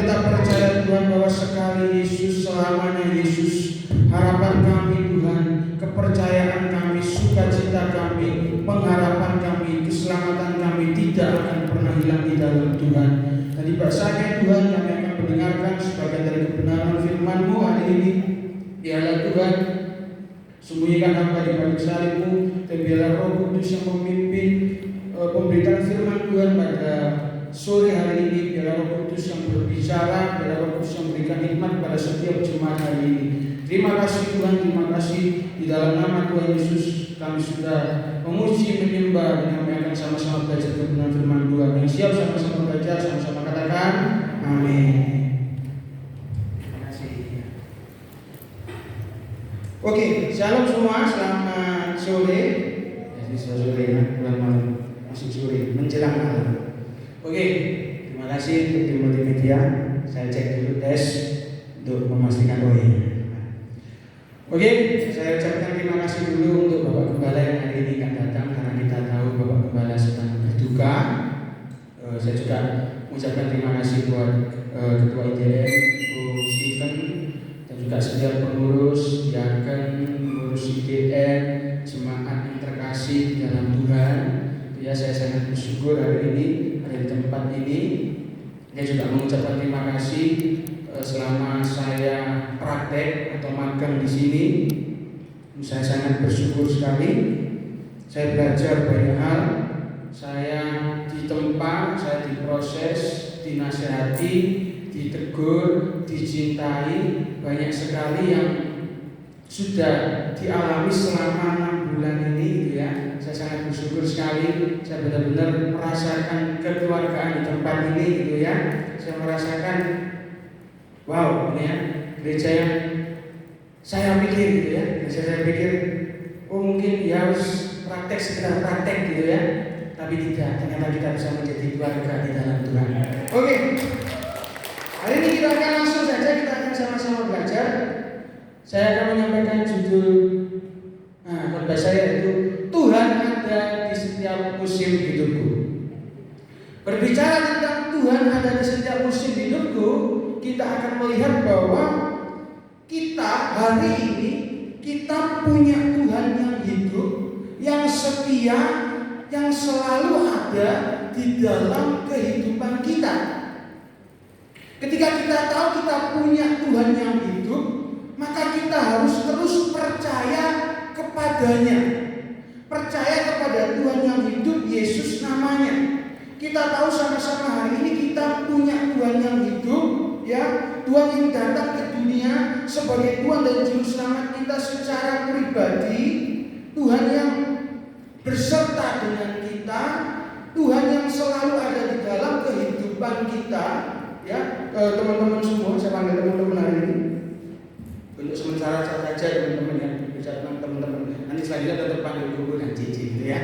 kita percaya Tuhan bahwa sekali Yesus, selamanya Yesus, harapan kami Tuhan, kepercayaan kami, sukacita kami, pengharapan kami, keselamatan kami tidak akan pernah hilang di dalam Tuhan. Dan di bahasanya Tuhan kami akan mendengarkan sebagian dari kebenaran firman-Mu hari ini. Biarlah Tuhan sembunyikan hamba di balik salib-Mu, dan biarlah Roh Kudus yang memimpin pemberitaan firman Tuhan pada sore hari ini. Biarlah Roh Kudus yang berbicara, biarlah Roh Kudus yang memberikan hikmat pada setiap jemaat hari ini. Terima kasih Tuhan, terima kasih. Di dalam nama Tuhan Yesus kami sudah memuji, menyembah, dan kami akan sama-sama belajar kebenaran firman Tuhan. Yang siap sama-sama belajar, sama-sama katakan amin. Terima kasih. Oke, shalom semua, selamat sore. Jadi sore ya, bulan malam, masih sore, menjelang malam. Oke, terima kasih untuk tim multimedia. Saya cek dulu tes untuk memastikan Oke, saya ucapkan terima kasih dulu untuk Bapak Gembala yang hari ini akan datang, karena kita tahu Bapak Gembala sedang berduka. Saya juga mengucapkan terima kasih buat Ketua IJM, Bu Steven, dan juga setiap pengurus, diaken, pengurus IDM, jemaat yang terkasih di dalam Tuhan. Ya, saya sangat bersyukur hari ini ada di tempat ini. Saya juga mengucapkan terima kasih selama saya praktek atau magang di sini. Saya sangat bersyukur sekali. Saya belajar banyak hal. Saya ditempa, saya diproses, dinasihati, ditegur, dicintai. Banyak sekali yang sudah dialami selama 6 bulan ini, gitu ya. Saya sangat bersyukur sekali. Saya benar-benar merasakan kekeluargaan di tempat ini, gitu ya. Saya merasakan, wow, ini ya, gereja yang saya pikir, gitu ya. Saya pikir, oh mungkin ya harus praktek, sekedar praktek, gitu ya. Tapi tidak, ternyata kita bisa menjadi keluarga di dalam Tuhan. Oke, hari ini kita akan langsung saja, kita akan sama-sama belajar. Saya akan menyampaikan judul khotbah saya, yaitu Tuhan ada di setiap musim hidupku. Berbicara tentang Tuhan ada di setiap musim hidupku, kita akan melihat bahwa kita hari ini kita punya Tuhan yang hidup, yang setia, yang selalu ada di dalam kehidupan kita. Ketika kita tahu kita punya Tuhan yang hidup, maka kita harus terus percaya kepadanya. Percaya kepada Tuhan yang hidup, Yesus namanya. Kita tahu sama-sama hari ini kita punya Tuhan yang hidup, ya, Tuhan yang datang ke dunia sebagai Tuhan dan Juru Selamat kita secara pribadi, Tuhan yang berserta dengan kita, Tuhan yang selalu ada di dalam kehidupan kita, ya. Teman-teman semua, saya panggil teman-teman hari ini untuk sementara saja, teman-teman yang berbicara dengan teman-teman. Nanti selanjutnya tetap panggil guru dan cici, gitu ya,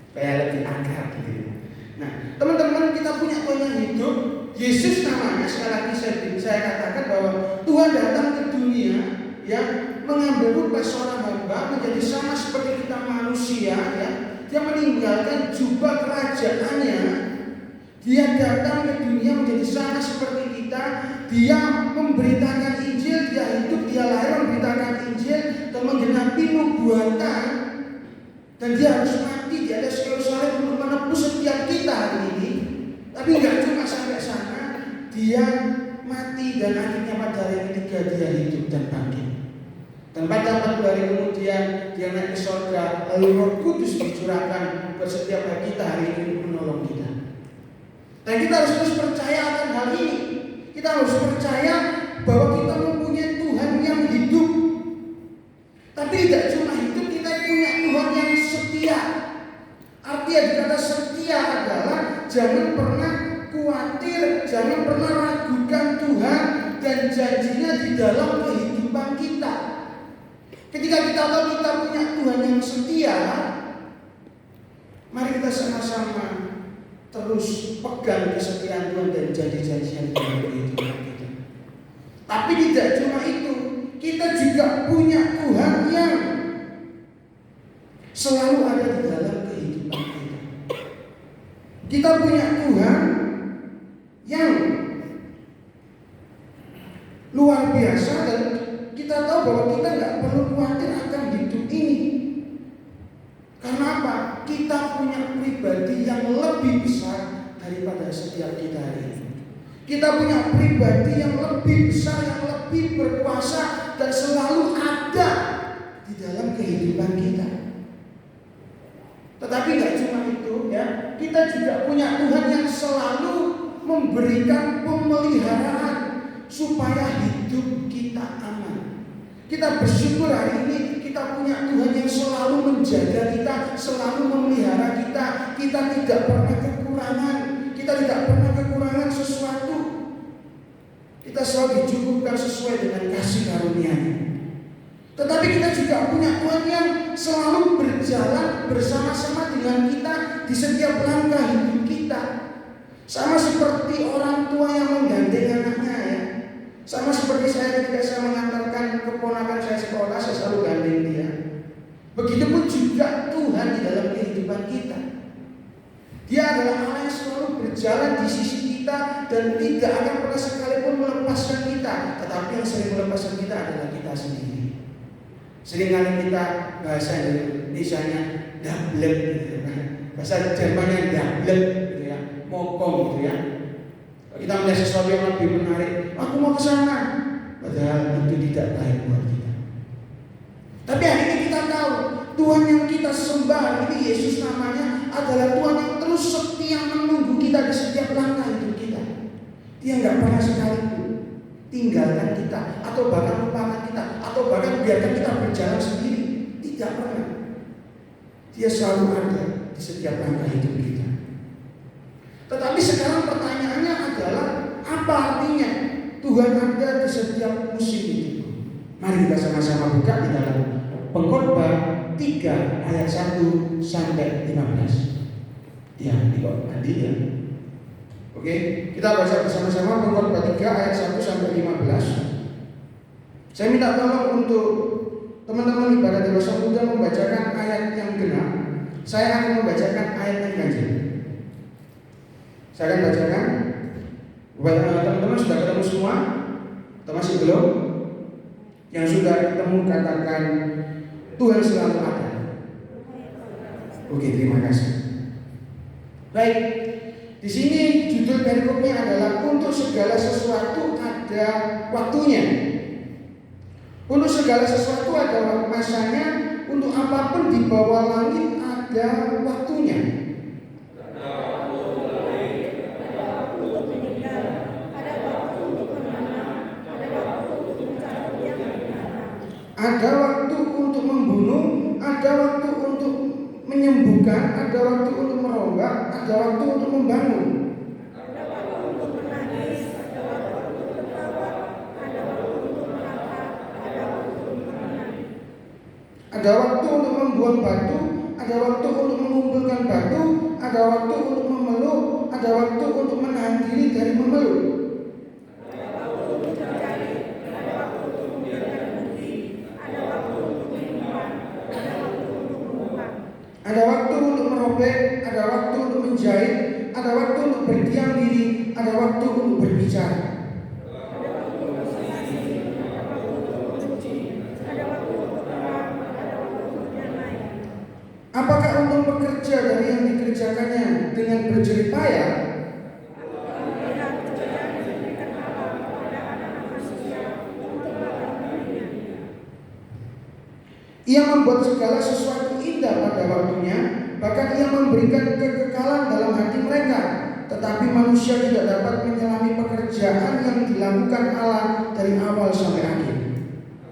supaya lebih akrab, gitu. Nah, teman-teman, kita punya Tuhan yang hidup, Yesus namanya. Sekali lagi saya katakan bahwa Tuhan datang ke dunia, ya, mengambil rupa seorang hamba, menjadi sama seperti kita manusia, ya. Dia meninggalkan jubah kerajaannya. Dia datang ke dunia menjadi sama seperti kita. Dia memberitakan Injil, dia hidup, dia lahir memberitakan Injil dan menggenapi nubuatan. Dan dia harus mati di atas kayu salib untuk menebus setiap kita hari ini. Tapi enggak cuma sampai sana, dia mati dan akhirnya pada hari ketiga dia hidup dan bangkit. Dan pada 40 hari kemudian dia naik ke surga, lalu Roh Kudus dicurahkan buat setiap hari kita hari ini untuk menolong kita. Dan kita harus terus percaya akan hal ini. Kita harus percaya bahwa kita mempunyai Tuhan yang hidup. Tapi tidak cuma hidup, kita punya Tuhan yang setia. Arti yang dikata setia adalah jangan pernah khawatir, jangan pernah ragukan Tuhan dan janjinya di dalam kehidupan kita. Ketika kita tahu kita punya Tuhan yang setia, mari kita sama-sama terus pegang kesetiaan Tuhan dan janji-janjinya dalam kehidupan kita. Tapi tidak cuma itu, kita juga punya Tuhan yang selalu ada di dalam kehidupan kita. Kita punya Tuhan yang luar biasa, dan kita tahu bahwa kita nggak perlu khawatir akan hidup ini. Karena apa? Kita punya pribadi yang lebih besar daripada setiap kita hari ini. Kita punya pribadi yang lebih besar, yang lebih berkuasa, dan selalu ada di dalam kehidupan kita. Tetapi nggak cuma itu ya, kita juga punya Tuhan yang selalu memberikan pemeliharaan supaya hidup kita aman. Kita bersyukur hari ini kita punya Tuhan yang selalu menjaga kita, selalu memelihara kita. Kita tidak pernah kekurangan, kita tidak pernah kekurangan sesuatu. Kita selalu dicukupkan sesuai dengan kasih karunia-Nya. Tetapi kita juga punya Tuhan yang selalu berjalan bersama-sama dengan kita di setiap langkah hidup kita. Sama seperti orang tua yang menggandeng anaknya ya. Sama seperti saya ketika saya mengantarkan keponakan saya sekolah, saya selalu gandeng dia. Begitupun juga Tuhan di dalam kehidupan kita. Dia adalah Allah yang selalu berjalan di sisi kita dan tidak akan pernah sekalipun melepaskan kita. Tetapi yang sering melepaskan kita adalah kita sendiri. Seringkali kita bahasa Indonesianya dablek gitu ya. Bahasa Jermannya dablek gitu ya, mokong gitu ya. Kita melihat sesuatu yang lebih menarik, aku mau ke sana, padahal itu tidak baik buat kita. Tapi hari ini kita tahu Tuhan yang kita sembah ini, Yesus namanya, adalah Tuhan yang terus setia menunggu kita di setiap langkah hidup kita. Dia nggak pernah sekalipun tinggalkan kita, atau bahkan lupakan kita, atau bahkan biarkan kita berjalan sendiri. Tidak pernah. Dia selalu ada di setiap langkah hidup kita. Tetapi sekarang pertanyaannya adalah, apa artinya Tuhan ada di setiap musim hidup? Mari kita sama-sama buka di dalam Pengkhotbah 3 ayat 1 sampai 15. Ya, nanti ya. Oke, kita baca bersama-sama Pengkhotbah 3 ayat 1 sampai 15. Saya minta tolong untuk teman-teman ibadah dewasa muda membacakan ayat yang genap. Saya akan membacakan ayat yang ganjil. Saya akan bacakan. Teman-teman sudah ketemu semua? Atau masih belum? Yang sudah ketemu katakan, Tuhan selalu ada. Oke, terima kasih. Baik, di sini judul perikopnya adalah untuk segala sesuatu ada waktunya. Untuk segala sesuatu ada masanya, untuk apapun di bawah langit ada waktunya. Ada waktu untuk membunuh, ada waktu untuk menyembuhkan, ada waktu untuk merombak, ada waktu untuk membangun. Ada waktu untuk menangis, ada waktu untuk tertawa, ada waktu untuk melangkah, ada waktu untuk menang. Ada waktu untuk membuang batu, ada waktu untuk mengumpulkan batu, ada waktu untuk memeluk, ada waktu untuk menahan diri dari memeluk. Ada waktu untuk merobek, ada waktu untuk menjahit, ada waktu untuk berdiam diri, ada waktu untuk berbicara. Ada waktu untuk bersaksi, ada waktu untuk benci, ada waktu untuk perang, ada waktu untuk damai. Apakah untuk bekerja dari yang dikerjakannya dengan berjerih payah? Melihat pekerjaan yang diberikan Allah kepada anak-anak manusia untuk makan dirinya. Ia membuat segala sesuatu indah pada waktunya, bahkan ia memberikan kekekalan dalam hati mereka. Tetapi manusia tidak dapat menyelami pekerjaan yang dilakukan Allah dari awal sampai akhir.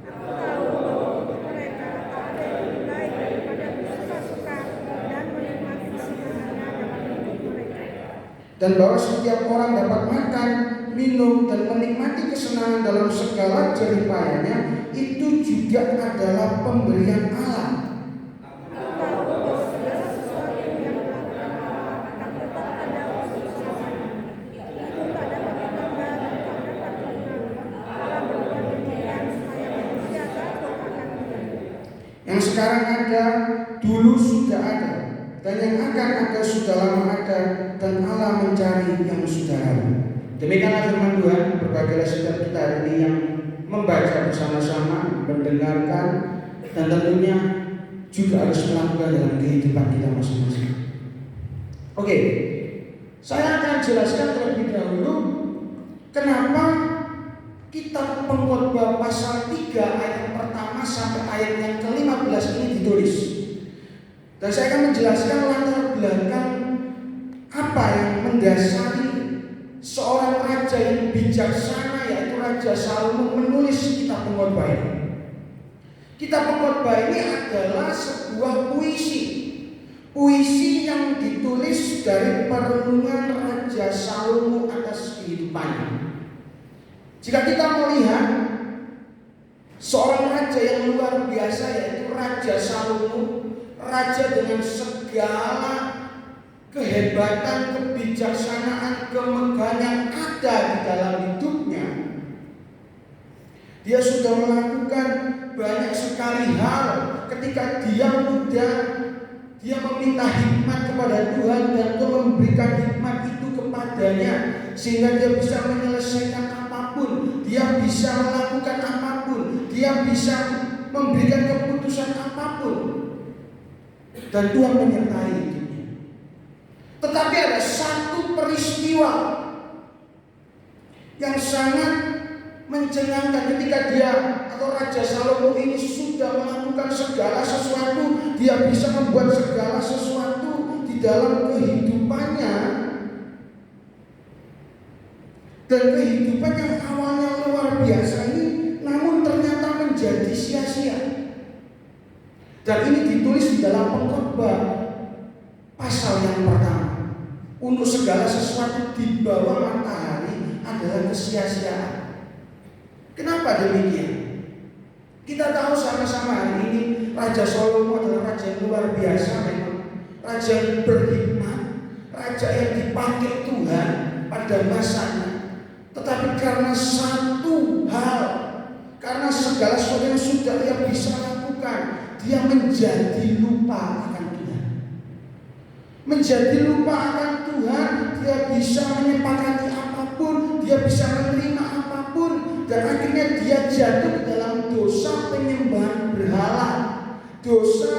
Aku tahu bahwa untuk mereka ada yang lebih baik daripada bersuka-suka dan menikmati kesenangannya dalam hidup mereka. Dan bahwa setiap orang dapat makan, minum, dan menikmati kesenangan dalam segala jerih payahnya, itu juga adalah pemberian Allah. Yang sekarang ada, dulu sudah ada, dan yang akan ada sudah lama ada, dan Allah mencari yang sudah lalu. Demikianlah firman Tuhan. Berbagailah saudara kita hari ini yang membaca bersama-sama, mendengarkan, dan tentunya juga harus melakukan dalam kehidupan kita masing-masing. Oke, saya akan jelaskan terlebih dahulu kenapa kitab Pengkhotbah pasal 3 ayat yang pertama sampai ayat yang ke-15 ini ditulis. Dan saya akan menjelaskan latar belakang apa yang mendasari seorang raja yang bijaksana, yaitu Raja Salomo, menulis kitab Pengkhotbah ini. Kitab Pengkhotbah ini adalah sebuah puisi yang ditulis dari perenungan Raja Salomo atas kehidupannya. Jika kita melihat seorang raja yang luar biasa, yaitu Raja Salomo, raja dengan segala kehebatan, kebijaksanaan, kemegahan yang ada di dalam hidupnya, dia sudah melakukan banyak sekali hal. Ketika dia muda, dia meminta hikmat kepada Tuhan, dan Tuhan memberikan hikmat itu kepadanya sehingga dia bisa menyelesaikan apapun, dia bisa melakukan apapun, dia bisa memberikan keputusan apapun, dan Tuhan menyertai hidupnya. Tetapi ada satu peristiwa yang sangat mencengangkan ketika dia atau Raja Salomo ini sudah melakukan segala sesuatu, dia bisa membuat segala sesuatu di dalam kehidupannya, dan kehidupan yang awalnya luar biasa ini namun ternyata menjadi sia-sia. Dan ini ditulis di dalam Pengkhotbah pasal yang pertama. Untuk segala sesuatu di bawah matahari adalah kesia-siaan. Kenapa demikian? Kita tahu sama-sama hari ini Raja Salomo adalah raja yang luar biasa memang. Raja yang berhikmat, raja yang dipakai Tuhan pada masanya. Tetapi karena satu hal, karena segala sesuatu yang sudah dia bisa lakukan, dia menjadi lupa akan Tuhan. Menjadi lupa akan Tuhan, dia bisa menyepakati apapun, dia bisa menerima apapun, dan akhirnya dia jatuh dalam dosa penyembahan berhala, dosa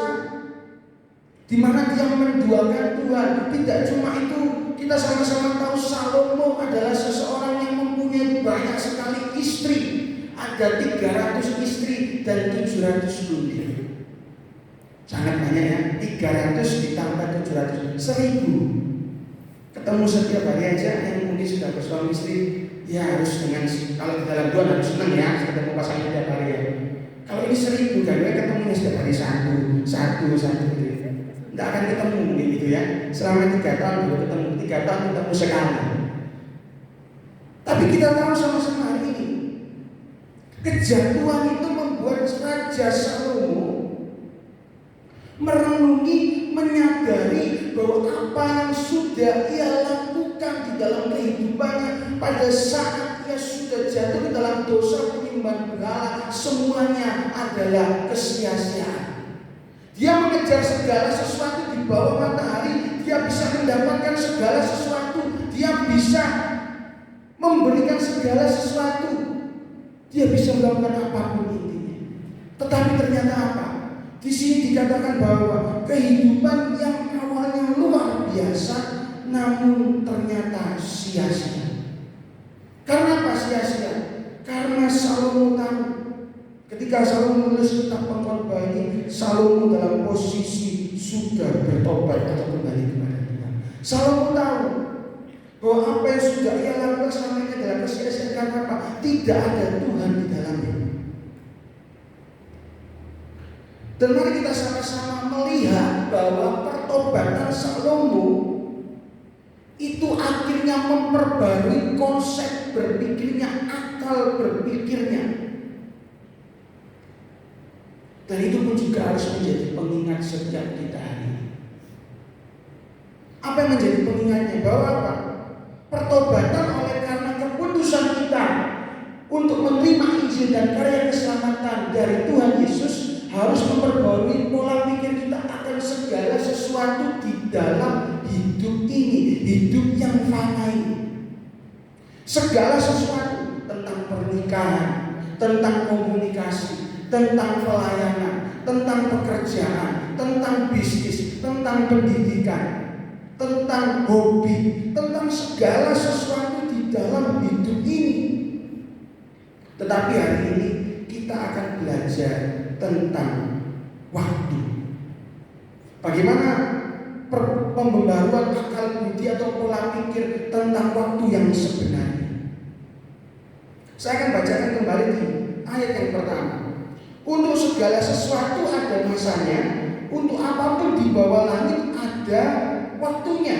di mana dia menduakan Tuhan. Tidak cuma itu, kita sama-sama tahu Salomo adalah seseorang yang mempunyai banyak sekali istri. Ada 300 istri dan 700 kuntil. Sangat banyak ya, 300 ditambah 700, 1000. Ketemu setiap hari aja, yang mungkin sudah bersuami istri, ya harus dengan, kalau di dalam Tuhan harus senang ya, ketemu pasangan setiap hari ya. Kalau ini 1000 kan, ya ketemunya setiap hari satu gitu. Tidak akan ketemu mungkin gitu ya. Selama 3 tahun baru ketemu, 3 tahun ketemu sekali. Tapi kita tahu sama-sama hari ini, kejatuhan itu membuat Raja Salomo merenungi, menyadari bahwa apa yang sudah ia lakukan di dalam kehidupannya pada saat ia sudah jatuh ke dalam dosa penyembahan berhala, semuanya adalah kesia-siaan. Dia mengejar segala sesuatu di bawah matahari, dia bisa mendapatkan segala sesuatu, dia bisa memberikan segala sesuatu, dia bisa melakukan apapun intinya. Tetapi ternyata apa? Di sini dikatakan bahwa kehidupan yang awalnya luar biasa, namun ternyata sia-sia. Karena apa sia-sia? Karena Salomo tahu, ketika Salomo menulis kitab Pengkhotbah ini, Salomo dalam posisi sudah bertobat atau kembali kepada Tuhan. Salomo tahu bahwa apa yang sudah ia lakukan selama ini adalah kesia-siaan. Karena apa? Tidak ada Tuhan di dalamnya. Dan mari kita sama-sama melihat bahwa pertobatan Salomo itu akhirnya memperbarui konsep berpikirnya, akal berpikirnya. Dan itu pun juga harus menjadi pengingat setiap kita hari ini. Apa yang menjadi pengingatnya? Bahwa apa? Pertobatan oleh karena keputusan kita untuk menerima Injil dan karya keselamatan dari Tuhan Yesus harus memperbarui pola pikir kita akan segala sesuatu di dalam hidup ini, hidup yang fana ini. Segala sesuatu tentang pernikahan, tentang komunikasi, tentang pelayanan, tentang pekerjaan, tentang bisnis, tentang pendidikan, tentang hobi, tentang segala sesuatu di dalam hidup ini. Tetapi hari ini kita akan belajar tentang waktu. Bagaimana pembaharuan akal budi atau pola pikir tentang waktu yang sebenarnya. Saya akan bacakan kembali di ayat yang pertama. Untuk segala sesuatu ada masanya, untuk apapun di bawah langit ada waktunya.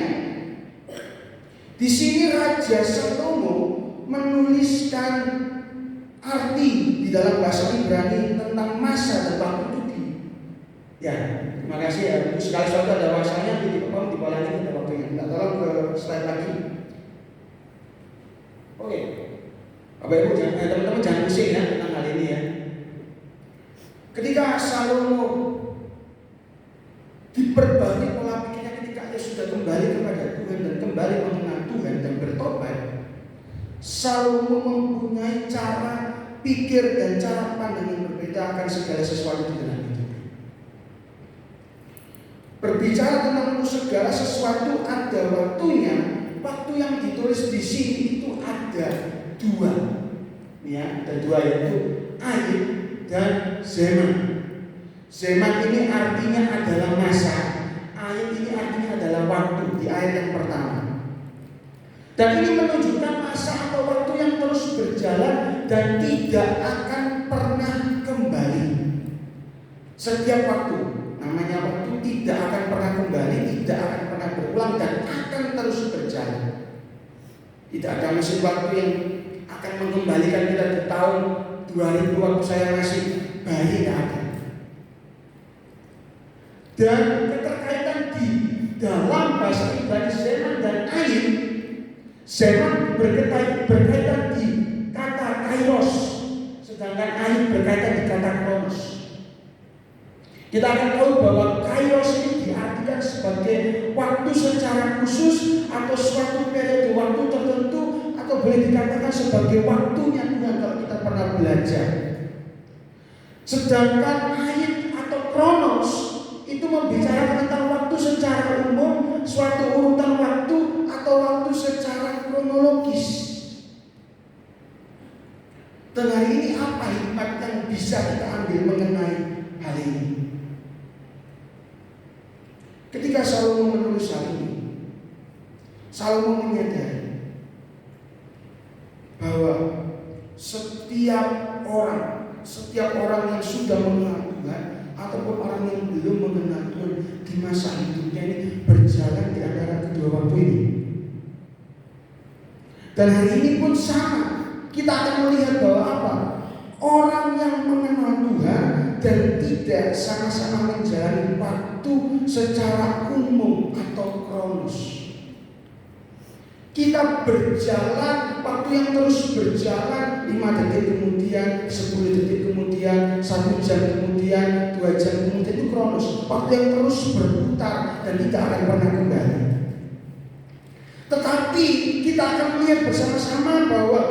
Di sini Raja Salomo menuliskan arti di dalam bahasa Ibrani tentang masa dan waktu itu. Ya, terima kasih ya. Segala sesuatu ada masanya, di bawah langit ada waktunya. Kita tolong ke slide lagi. Oke. Bapak Ibu, teman-teman jangan pusing ya tentang hal ini ya. Ketika Salomo diperbarui pola pikirnya ketika ia sudah kembali kepada Tuhan dan kembali mengenal Tuhan dan bertobat, Salomo mempunyai cara pikir dan cara pandang yang berbeda akan segala sesuatu di dalam hidup. Berbicara tentang segala sesuatu ada waktunya. Waktu yang ditulis di sini itu ada dua, ya, ada dua, yaitu ayat dan zaman. Zaman ini artinya adalah masa, ayat ini artinya adalah waktu di ayat yang pertama. Dan ini menunjukkan masa atau waktu yang terus berjalan dan tidak akan pernah kembali. Setiap waktu, namanya waktu, tidak akan pernah kembali, tidak akan pernah berulang dan akan terus berjalan. Tidak ada mesin waktu yang akan mengembalikan kita di tahun 2000 waktu saya masih bayi, tidak ada. Dan keterkaitan di dalam bahasa Ibrani zaman dan ayat, zaman berkaitan di kata kairos, sedangkan ayat berkaitan di kata kronos. Kita akan tahu bahwa kairos ini diartikan sebagai waktu secara khusus atau suatu periode waktu tertentu, atau boleh dikatakan sebagai waktunya Tuhan kalau kita pernah belajar. Sedangkan ayat atau kronos itu membicarakan tentang waktu secara umum, suatu urutan waktu atau waktu secara kronologis. Dan hari ini apa hikmat yang bisa kita ambil mengenai hal ini? Ketika Salomo menulis hal ini, Salomo menyadari bahwa setiap orang yang sudah mengenal Tuhan ataupun orang yang belum mengenal Tuhan di masa hidupnya ini berjalan di antara kedua waktu ini. Dan hari ini pun sama, kita akan melihat bahwa apa? Orang yang mengenal Tuhan dan tidak sama-sama menjalani waktu secara umum atau kronos. Kita berjalan, waktu yang terus berjalan, 5 detik kemudian, 10 detik kemudian, 1 jam kemudian, 2 jam kemudian, itu kronos. Waktu yang terus berputar dan tidak akan pernah kembali. Tetapi kita akan melihat bersama-sama bahwa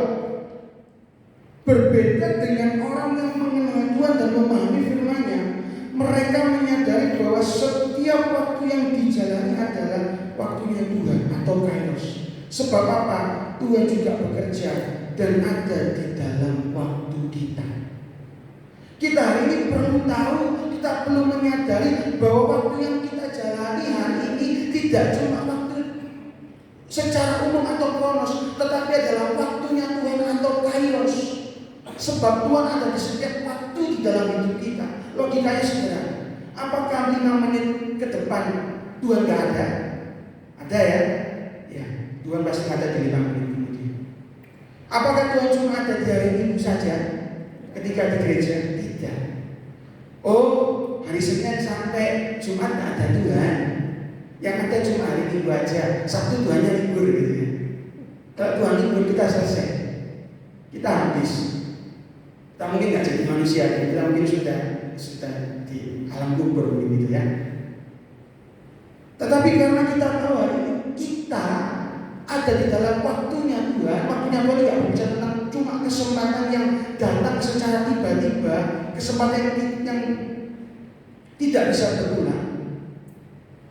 berbeda dengan orang yang mengenal Tuhan dan memahami firman-Nya, mereka menyadari bahwa setiap waktu yang dijalani adalah waktunya Tuhan atau kairos. Sebab apa? Tuhan juga bekerja dan ada di dalam waktu kita. Kita hari ini perlu tahu, kita perlu menyadari bahwa waktu yang kita jalani hari ini tidak cuma waktu secara umum atau kronos, tetapi adalah waktunya Tuhan atau kairos. Sebab Tuhan ada di setiap waktu di dalam hidup kita. Logikanya sederhana. Apakah 5 menit ke depan Tuhan gak ada? Ada ya? Ya, Tuhan pasti ada di 5 menit kemudian. Apakah Tuhan cuma ada di hari Minggu saja ketika di gereja? Tidak. Oh, hari Senin sampai Jumat gak ada Tuhan. Yang ada cuma hari Minggu aja. Sabtu Tuhannya libur gitu ya. Kalau Tuhan libur kita selesai, kita habis. Kita mungkin nggak jadi manusia, kita mungkin sudah di alam kubur begitu ya. Tetapi karena kita tahu hari ini kita ada di dalam waktunya Tuhan. Waktunya Tuhan tidak berbicara tentang cuma kesempatan yang datang secara tiba-tiba, kesempatan yang tidak bisa berulang,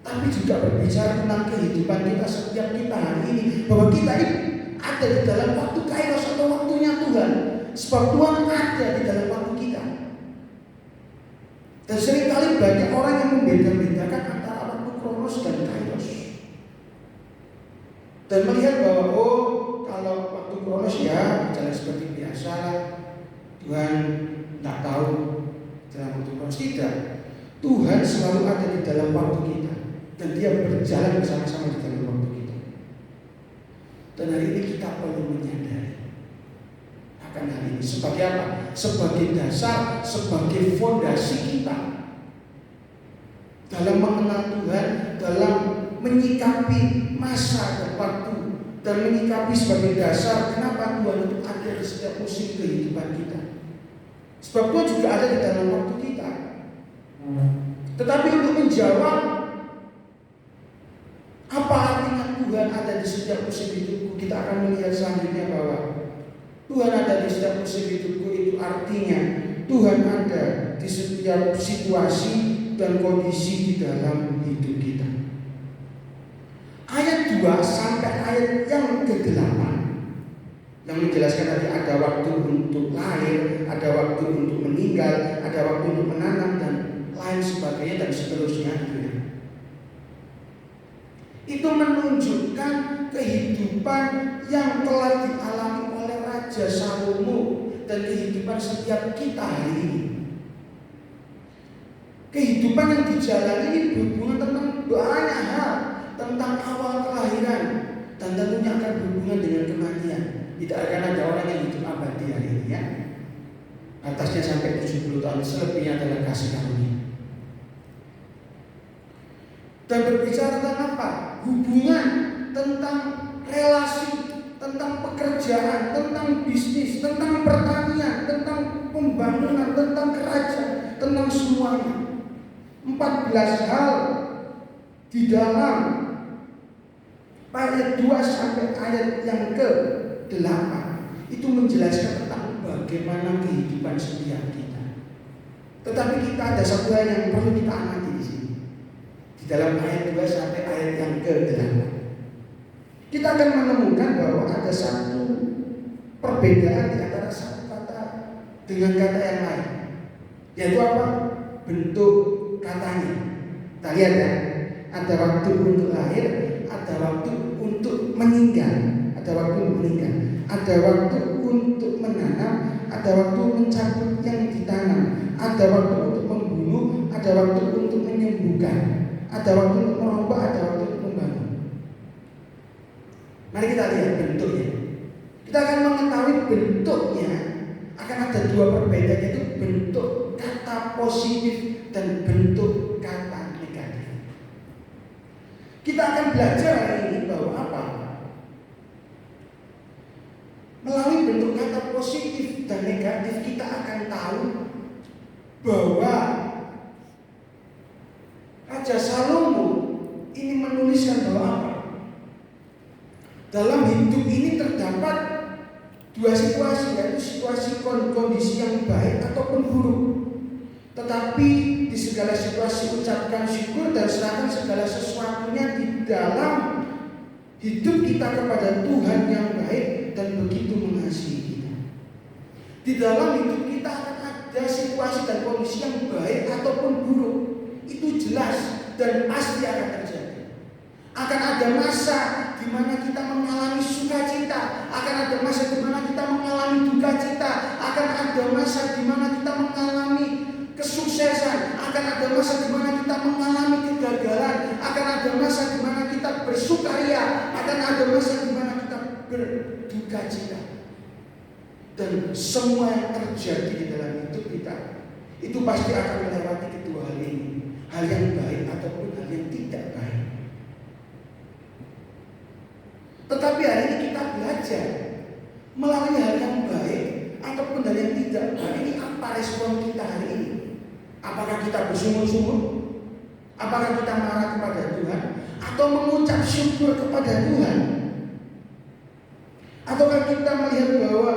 tapi juga berbicara tentang kehidupan kita setiap kita hari ini, bahwa kita ini ada di dalam waktu kairos atau waktunya Tuhan. Sebab Tuhan ada di dalam waktu kita. Dan seringkali banyak orang yang membeda-bedakan antara waktu kronos dan kairos, dan melihat bahwa kalau waktu kronos ya jalan seperti biasa, Tuhan tidak tahu dalam waktu kronos. Tidak, Tuhan selalu ada di dalam waktu kita, dan Dia berjalan bersama-sama di dalam waktu kita. Dan hari ini kita perlu menyadari akan hal ini. Sebagai apa? Sebagai dasar, sebagai fondasi kita dalam mengenal Tuhan, dalam menyikapi masa dan waktu, dan menyikapi sebagai dasar kenapa Tuhan itu ada di setiap musim kehidupan kita. Sebab Tuhan juga ada di dalam waktu kita. Tetapi untuk menjawab apa artinya Tuhan ada di setiap musim hidupku, kita akan melihat selanjutnya bahwa Tuhan ada di setiap musim hidupku itu artinya Tuhan ada di setiap situasi dan kondisi di dalam hidup kita. Ayat 2 sampai ayat yang ke-8 yang menjelaskan tadi ada waktu untuk lahir, ada waktu untuk meninggal, ada waktu untuk menanam dan lain sebagainya dan seterusnya. Itu menunjukkan kehidupan yang telah dialami oleh Raja Salomo dan kehidupan setiap kita hari ini. Kehidupan yang dijalani ini berhubungan tentang banyak hal, tentang awal kelahiran, dan tentunya akan berhubungan dengan kematian. Tidak akan ada orang yang hidup abadi hari ini ya. Atasnya sampai 70 tahun, selebihnya adalah kasih karunia. Dan berbicara tentang apa? Hubungan, tentang relasi, tentang pekerjaan, tentang bisnis, tentang pertanian, tentang pembangunan, tentang kerajaan, tentang semuanya. 14 hal di dalam ayat 2 sampai ayat yang ke-8 itu menjelaskan tentang bagaimana kehidupan setiap kita. Tetapi kita ada satu hal yang perlu kita amati di sini. Di dalam ayat 2 sampai ayat yang ke-8 kita akan menemukan bahwa ada satu perbedaan di antara satu kata dengan kata yang lain, yaitu apa? Bentuk katanya. Kita lihat ya, ada waktu untuk lahir, ada waktu untuk meninggal, ada waktu untuk meninggal, ada waktu untuk menanam, ada waktu mencabut yang ditanam, ada waktu untuk membunuh, ada waktu untuk menyembuhkan, ada waktu untuk merombak, ada waktu untuk membangun. Mari kita lihat bentuknya. Kita akan mengetahui bentuknya akan ada dua perbedaan, yaitu bentuk kata positif dan bentuk kata negatif. Kita akan belajar hari ini bahwa apa? Melalui bentuk kata positif dan negatif kita akan tahu bahwa Raja Salomo ini menuliskan bahwa apa? Dalam hidup ini terdapat dua situasi, yaitu situasi kondisi yang baik ataupun buruk. Tetapi di segala situasi ucapkan syukur dan serahkan segala sesuatunya di dalam hidup kita kepada Tuhan yang baik dan begitu mengasihi kita. Di dalam hidup kita akan ada situasi dan kondisi yang baik ataupun buruk. Itu jelas dan pasti akan terjadi. Akan ada masa di mana kita mengalami sukacita, akan ada masa di mana kita mengalami duka cita, akan ada masa di mana kita mengalami kesuksesan, akan ada masa di mana kita mengalami kegagalan, akan ada masa di mana kita bersukaria, akan ada masa di mana kita berduka cita. Dan semua yang terjadi di dalam hidup kita itu pasti akan melewati kedua hal ini, hal yang baik ataupun hal yang tidak baik. Tetapi hari ini kita belajar melalui hal yang baik ataupun hal yang tidak baik. Ini apa respon kita hari ini? Apakah kita bersungut-sungut? Apakah kita marah kepada Tuhan? Atau mengucap syukur kepada Tuhan? kita melihat bahwa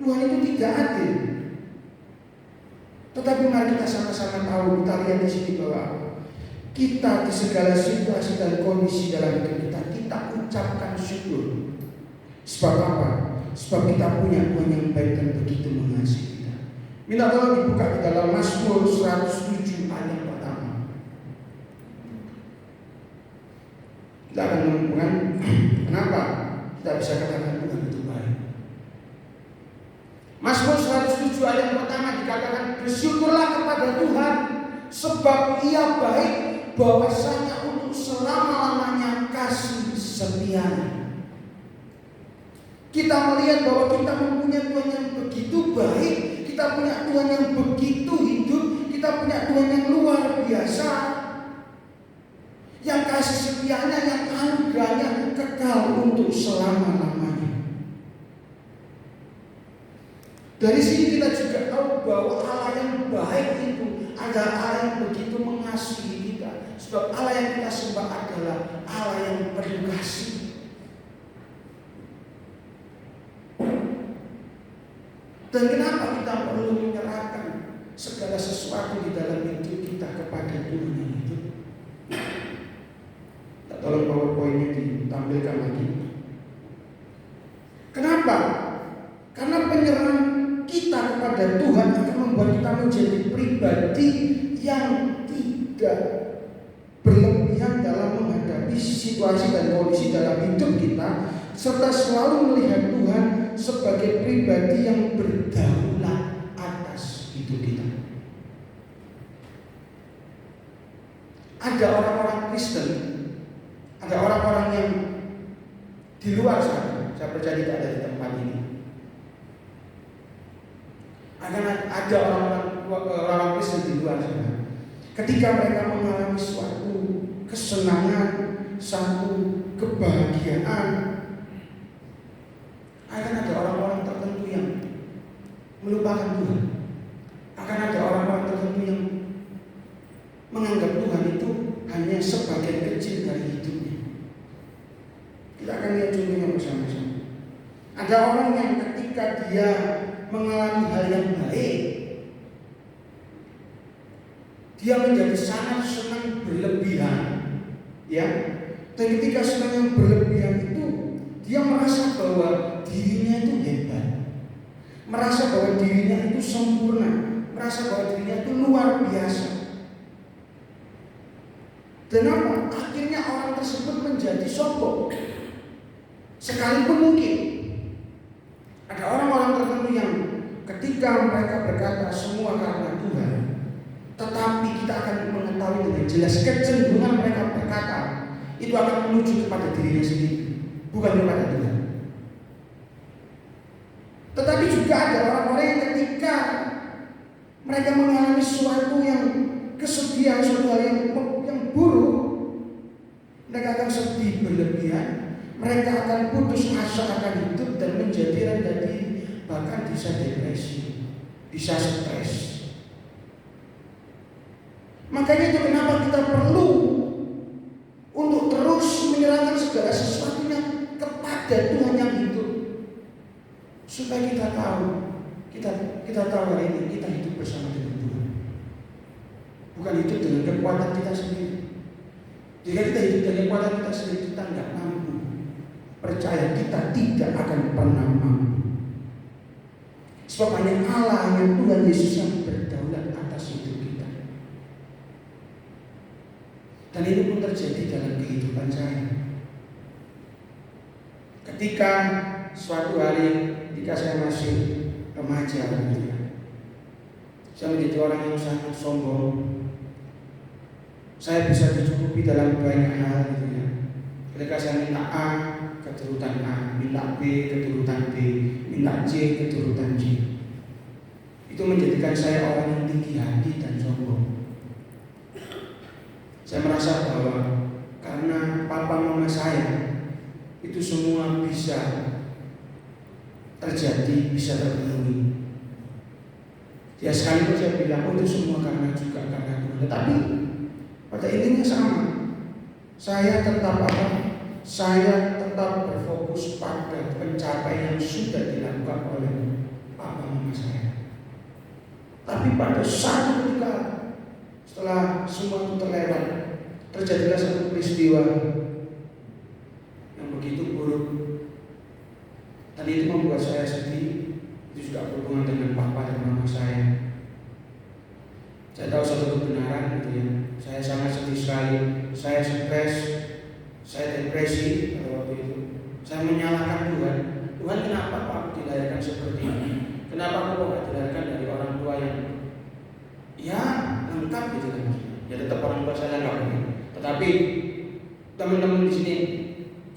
Tuhan itu tidak adil. Tetapi mari kita sama-sama tahu, kita lihat di sini bahwa kita di segala situasi dan kondisi dalam hidup kita ucapkan syukur. Sebab apa? Sebab kita punya Tuhan yang baik dan begitu mengasihi kita. Minta tolong dibuka di dalam Mazmur 107 ayat yang pertama. Kita akan menemukan kenapa kita bisa katakan Tuhan itu baik. Mazmur 107 ayat yang pertama dikatakan, bersyukurlah kepada Tuhan sebab Ia baik, bahwasanya untuk selama-lamanya kasih setianya. Kita melihat bahwa kita mempunyai Tuhan yang begitu baik, kita punya Tuhan yang begitu hidup, kita punya Tuhan yang luar biasa, yang kasih setianya, yang anugerahnya kekal untuk selama-lamanya. Dari sini kita juga tahu bahwa Allah yang baik itu adalah Allah yang begitu mengasihi kita. Sebab Allah yang kita sembah adalah Allah yang penuh kasih. Dan kenapa kita perlu menyerahkan segala sesuatu di dalam hidup kita kepada Tuhan yang hidup? Tolong PowerPoint-nya ditampilkan lagi. Kenapa? Karena penyerahan kita kepada Tuhan akan membuat kita menjadi pribadi yang tidak berlebihan dalam menghadapi situasi dan kondisi dalam hidup kita, serta selalu melihat Tuhan sebagai pribadi yang berdaulat atas hidup kita. Ada orang-orang Kristen, ada orang-orang yang di luar sana, saya percaya tidak ada di tempat ini. Ada orang-orang Kristen di luar sana. Ketika mereka mengalami suatu kesenangan, satu kebahagiaan, akan ada orang-orang tertentu yang melupakan Tuhan. Akan ada orang-orang tertentu yang menganggap Tuhan itu hanya sebagian kecil dari hidupnya. Kita akan lihat contohnya bersama-sama. Ada orang yang ketika dia mengalami hal yang baik, dia menjadi sangat senang berlebihan, ya. Dan ketika senang yang berlebihan itu, dia merasa bahwa dirinya itu hebat, merasa bahwa dirinya itu sempurna, merasa bahwa dirinya itu luar biasa. Dan apa? Akhirnya orang tersebut menjadi sombong. Sekalipun mungkin ada orang-orang tertentu yang ketika mereka berkata semua karena Tuhan, tetapi kita akan mengetahui dengan jelas kecenderungan mereka berkata itu akan menuju kepada dirinya sendiri, bukan kepada Tuhan. Tetapi juga ada orang-orang yang ketika mereka mengalami sesuatu yang kesedihan, sesuatu hal yang buruk, mereka akan sedih berlebihan. Mereka akan putus asa akan hidup dan menjadi rendah diri, bahkan bisa depresi, bisa stres. Makanya itu kenapa kita perlu untuk terus menyerahkan segala sesuatunya kepada Tuhan yang hidup, supaya kita tahu, kita tahu hari ini kita hidup bersama dengan Tuhan, bukan hidup dengan kekuatan kita sendiri. Jika kita hidup dengan kekuatan kita sendiri, kita tidak mampu. Percaya kita tidak akan pernah mampu. Sebab hanya Allah, hanya Tuhan Yesus yang berdaulat atas hidup kita. Dan ini pun terjadi dalam kehidupan saya. Ketika suatu hari, ketika saya masih remaja, saya menjadi orang yang sangat sombong. Saya bisa dicukupi dalam banyak hal, Ketika saya minta A, keturutan A, minta B, keturutan B, minta C, keturutan C. Itu menjadikan saya orang yang tinggi hati dan sombong. Saya merasa bahwa karena papa mama saya itu semua bisa terjadi, bisa terpenuhi. Ya sekalipun saya bilang, oh itu semua karena Tuhan. Tetapi pada intinya sama. Saya tetap tetap berfokus pada pencapaian yang sudah dilakukan oleh papa mama saya. Tapi pada satu ketika setelah semua itu terlewat, terjadilah satu peristiwa yang begitu buruk, dan itu membuat saya sedih. Itu juga berhubungan dengan papa dan mama saya. Saya tahu satu kebenaran gitu ya. Saya sangat sedih sekali. Saya stres, saya depresi pada waktu itu. Saya menyalahkan Tuhan. Tuhan, kenapa aku dilahirkan seperti ini? Kenapa aku tidak dilahirkan dari orang tua yang ya lengkap gitu kan? Ya tetap orang tua saya lengkap. Tetapi teman-teman di sini,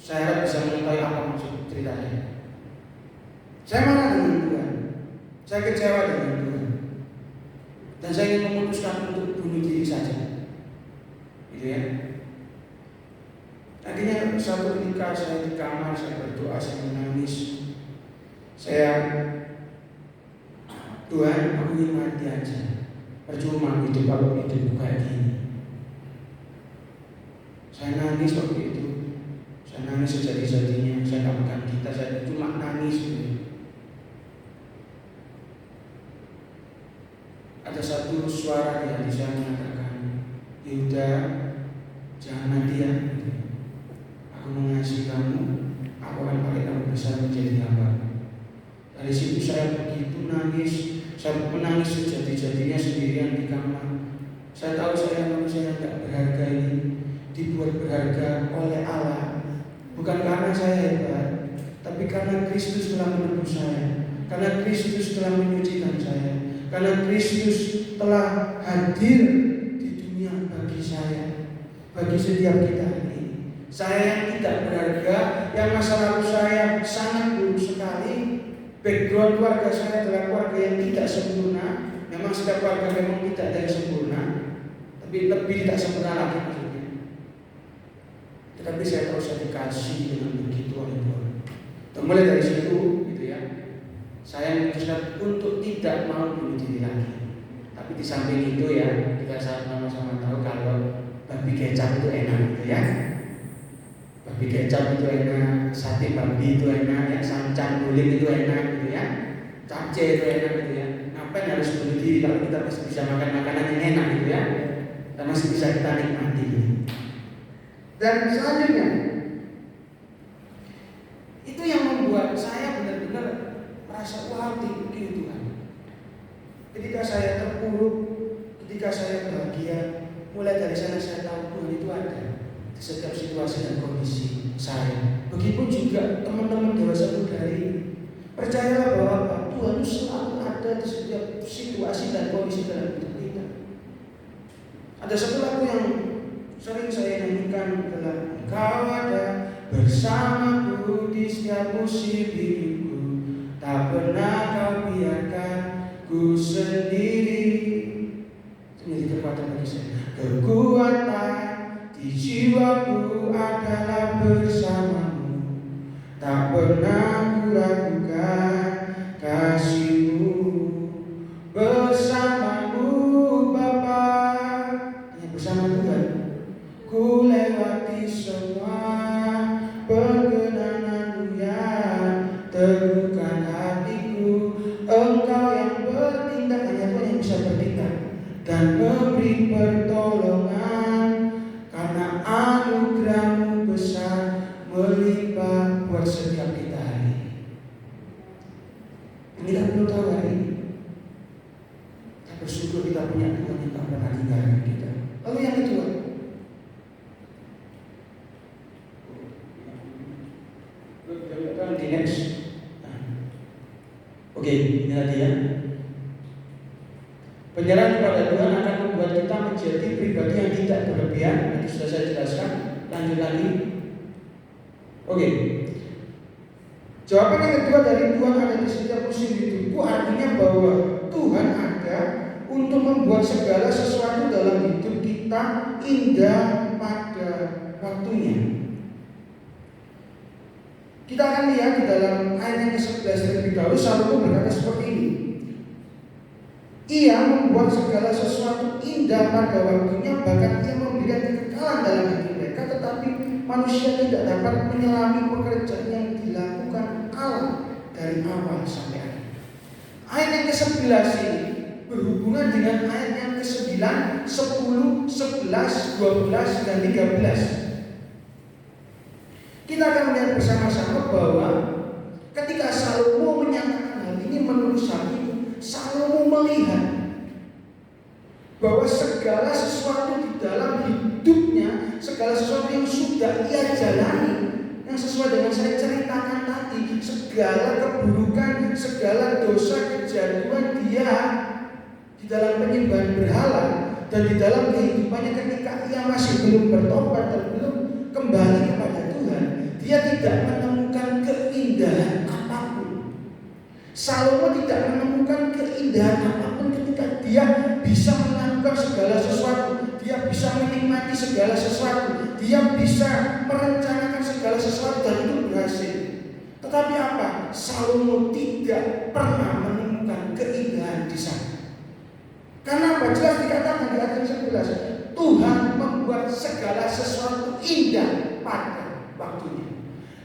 saya harap bisa mengetahui apa maksud ceritanya. Saya marah dengan Tuhan. Saya kecewa dengan Tuhan. Dan saya ingin memutuskan untuk bunuh diri saja. Gitu ya. Akhirnya suatu ketika saya di kamar, saya berdoa, saya menangis. Tuhan, aku ingin mati aja. Percuma hidup kalau hidup kayak gini. Saya nangis waktu itu. Saya nangis sejadi-jadinya. Saya tak makan kita, saya cuma nangis gitu. Ada satu suara di hati saya mengatakan, Yuda, jangan mati ya. Aku mengasihi kamu, aku akan pakai kamu besar menjadi hamba. Dari situ saya begitu nangis, saya menangis sejadi-jadinya sendirian di kamar. Saya tahu saya manusia yang tidak berharga ini dibuat berharga oleh Allah, bukan karena saya hebat, tapi karena Kristus telah menebus saya, karena Kristus telah menyucikan saya, karena Kristus telah hadir di dunia bagi saya, bagi setiap kita ini. Saya yang tidak berharga, yang masa lalu saya sangat buruk sekali, background keluarga saya adalah keluarga yang tidak sempurna. Memang setiap keluarga memang tidak ada yang sempurna, tapi lebih tidak sempurna lagi maksudnya. Tetapi saya tahu saya dikasih dengan begitu oleh Tuhan. Dan mulai dari situ, gitu ya, saya memutuskan untuk tidak mau bunuh diri lagi. Tapi di samping itu ya, kita sama-sama tahu kalau babi kecap itu enak gitu ya. Babi kecap itu enak, sate babi itu enak, ya, sancang guling itu enak gitu ya, capce itu enak gitu ya. Ngapain harus bunuh diri kalau kita masih bisa makan makanan yang enak gitu ya, dan masih bisa kita nikmati gitu. Dan selanjutnya, itu yang membuat saya benar-benar merasa wah tinggi Tuhan. Ketika saya terpuruk, ketika saya bahagia, mulai dari sana saya tahu Tuhan itu ada di setiap situasi dan kondisi saya. Begitupun juga teman-teman dewasa muda ini, percayalah bahwa Tuhan itu selalu ada di setiap situasi dan kondisi dalam hidup kita. Ada satu lagu yang sering saya nyanyikan adalah Engkau ada bersamaku di setiap musim hidupku, tak pernah kau biarkan ku sendiri. Itu menjadi kekuatan bagi saya. Kekuatan di jiwaku adalah bersamamu, tak pernah ku ragukan kasih-Mu. Bersamamu Bapa, hanya bersama Tuhan, ku lewati semua perkenanan-Mu yang teguhkan hatiku. Engkau yang bertindak, hanya Tuhan yang bisa bertindak dan memberi pertolongan, karena anugerah-Mu besar melimpah buat setiap kita hari ini. Kita perlu tahu hari ini, kita bersyukur kita punya Tuhan yang tak pernah tinggalkan kita. Lalu yang kedua, di next. Oke, ini tadi ya. Penyerahan kepada Tuhan akan membuat kita menjadi pribadi yang tidak berlebihan. Nanti sudah saya jelaskan. Lanjut lagi. Oke. Jawaban yang kedua dari Tuhan ada di setiap musim hidupku, artinya bahwa Tuhan ada untuk membuat segala sesuatu dalam hidup kita indah pada waktunya. Kita akan lihat di dalam ayat yang ke-11 terlebih dahulu, Salomo berkata seperti ini. Ia membuat segala sesuatu indah pada waktunya, bahkan ia memberikan kekekalan dalam hati mereka. Tetapi manusia tidak dapat menyelami pekerjaan yang dilakukan Allah dari awal sampai akhir. Ayat yang ke-11 ini berhubungan dengan ayat yang ke-9, 10, 11, 12, dan 13. Kita akan melihat bersama-sama bahwa ketika Salomo menyatakan hal ini, menurut saya Salomo melihat bahwa segala sesuatu di dalam hidupnya, segala sesuatu yang sudah ia jalani, yang sesuai dengan saya ceritakan tadi, segala keburukan, segala dosa, kejatuhan dia di dalam penyembahan berhala, dan di dalam kehidupannya ketika ia masih belum bertobat dan belum kembali kepada Tuhan, dia tidak menemukan keindahan apapun. Salomo tidak menemukan keindahan apapun ketika dia bisa melakukan segala sesuatu, dia bisa menikmati segala sesuatu, dia bisa merencanakan segala sesuatu, dan itu berhasil. Tetapi apa? Salomo tidak pernah menemukan keindahan di sana. Karena apa? Jelas dikatakan di ayat 11, Tuhan membuat segala sesuatu indah pada waktunya.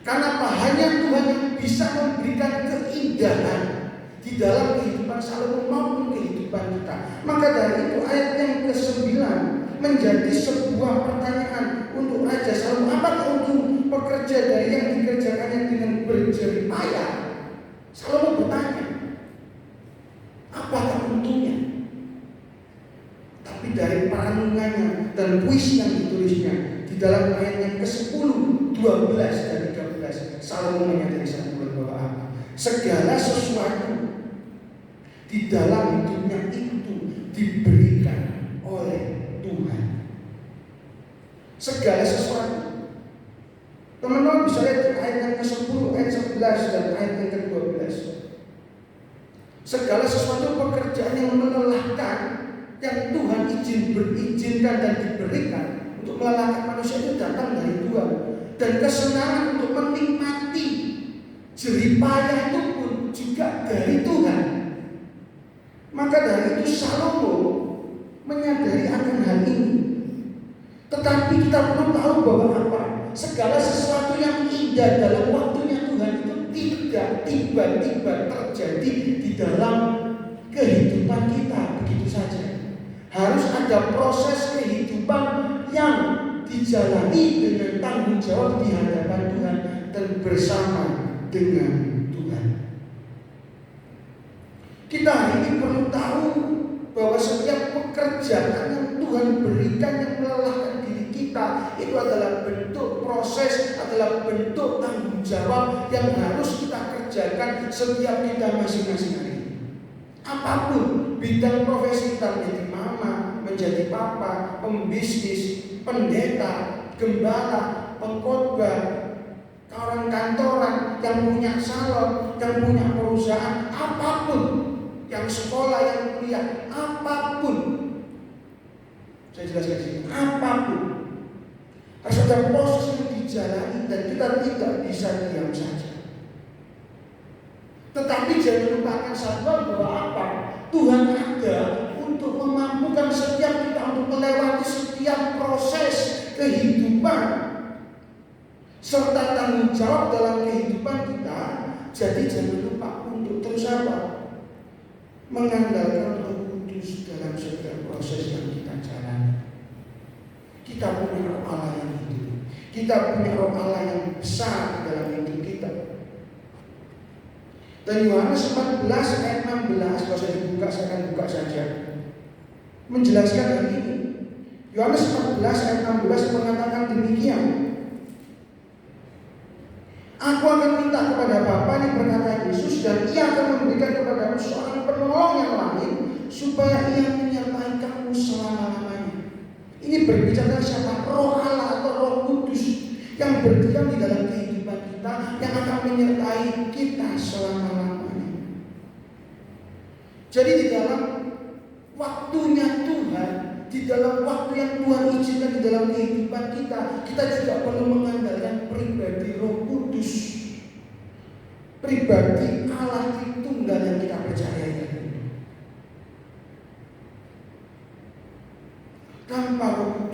Karena apa? Hanya Tuhan yang bisa memberikan keindahan di dalam kehidupan Salomo maupun kehidupan kita. Maka dari itu ayat yang ke-9 menjadi sebuah pertanyaan untuk Raja Salomo. Apakah untung pekerja dari yang dikerjakannya dengan berjerih payah? Salomo bertanya, apakah untungnya? Tapi dari perenungannya dan puisi yang ditulisnya di dalam ayat yang ke-10, 12, dan 13, Salomo menyadari satu bahwa apa? Segala sesuatu di dalam hidupnya itu diberikan oleh Tuhan. Segala sesuatu. Teman-teman bisa lihat di ayat yang ke-10, ayat 11, dan ayat yang ke-12. Segala sesuatu pekerjaan yang melelahkan, yang Tuhan berizinkan dan diberikan untuk melelahkan manusia, itu datang dari Tuhan. Dan kesenangan untuk menikmati jerih payah itu pun juga dari Tuhan. Maka dari itu Salomo menyadari akan hal ini. Tetapi kita perlu tahu bahwa apa? Segala sesuatu yang indah dalam waktunya Tuhan itu tidak tiba-tiba terjadi di dalam kehidupan kita begitu saja. Harus ada proses kehidupan yang dijalani dengan tanggung jawab di hadapan Tuhan dan bersama dengan Tuhan. Kita hari ini perlu tahu bahwa setiap pekerjaan yang Tuhan berikan yang melelahkan diri kita itu adalah bentuk proses, adalah bentuk tanggung jawab yang harus kita kerjakan setiap kita masing-masing hari ini. Apapun bidang profesi kita, menjadi mama, menjadi papa, pembisnis, pendeta, gembala, pengkhotbah, orang kantoran, yang punya salon, yang punya perusahaan, apapun, yang sekolah, yang kuliah, apapun. Saya jelaskan sini, apapun harus ada proses yang dijalani dan kita tidak bisa diam saja. Tetapi jangan lupakan satu bahwa apa? Tuhan ada untuk memampukan setiap kita untuk melewati setiap proses kehidupan serta tanggung jawab dalam kehidupan kita. Jadi jangan lupa untuk terus apa? Mengandalkan Roh Kudus dalam setiap proses yang kita jalani. Kita punya Roh Allah yang hidup. Kita punya Roh Allah yang besar di dalam hidup kita. Dan Yohanes 14 ayat 16, kalau saya dibuka, saya akan buka saja, menjelaskan hal ini. Yohanes 14 ayat 16 mengatakan demikian. Aku akan minta kepada Bapa, ini berkata Yesus, dan ia akan memberikan kepadamu seorang penolong yang lain, supaya ia menyertai kamu selama-lamanya. Ini berbicara siapa? Roh Allah atau Roh Kudus yang berdiam di dalam kehidupan kita, yang akan menyertai kita selama-lamanya. Jadi di dalam waktunya Tuhan, di dalam waktu yang Tuhan izinkan di dalam kehidupan kita, kita juga perlu mengandalkan pribadi Roh Kudus, pribadi Allah Tritunggal yang kita percaya.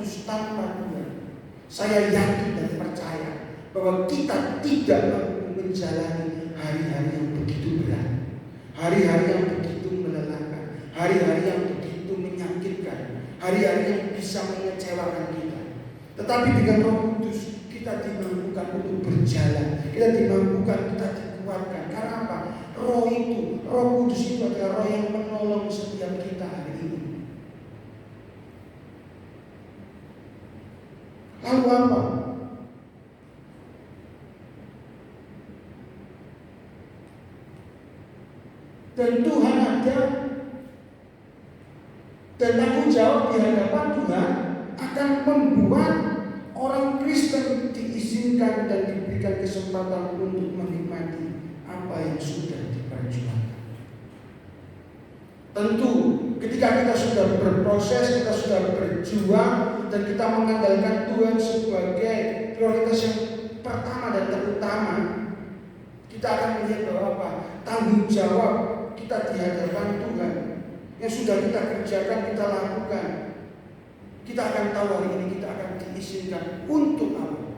Kudus tanpa Tuhan, saya yakin dan percaya bahwa kita tidak mampu menjalani hari-hari yang begitu berat, hari-hari yang begitu melelahkan, hari-hari yang begitu menyakitkan, hari-hari yang bisa mengecewakan kita. Tetapi dengan Roh Kudus kita dimampukan untuk berjalan, kita dimampukan, kita dikuatkan. Karena apa? Roh Kudus itu adalah roh yang menolong setiap kita hari ini. Lalu apa? Dan Tuhan ada, dan tanggung jawab di hadapan Tuhan akan membuat orang Kristen diizinkan dan diberikan kesempatan untuk menikmati apa yang sudah diperjuangkan. Tentu ketika kita sudah berproses, kita sudah berjuang, dan kita mengandalkan Tuhan sebagai prioritas yang pertama dan terutama, kita akan melihat bahwa apa? Tanggung jawab kita di hadapan Tuhan yang sudah kita kerjakan, kita lakukan. Kita akan tahu hari ini kita akan diizinkan untuk apa?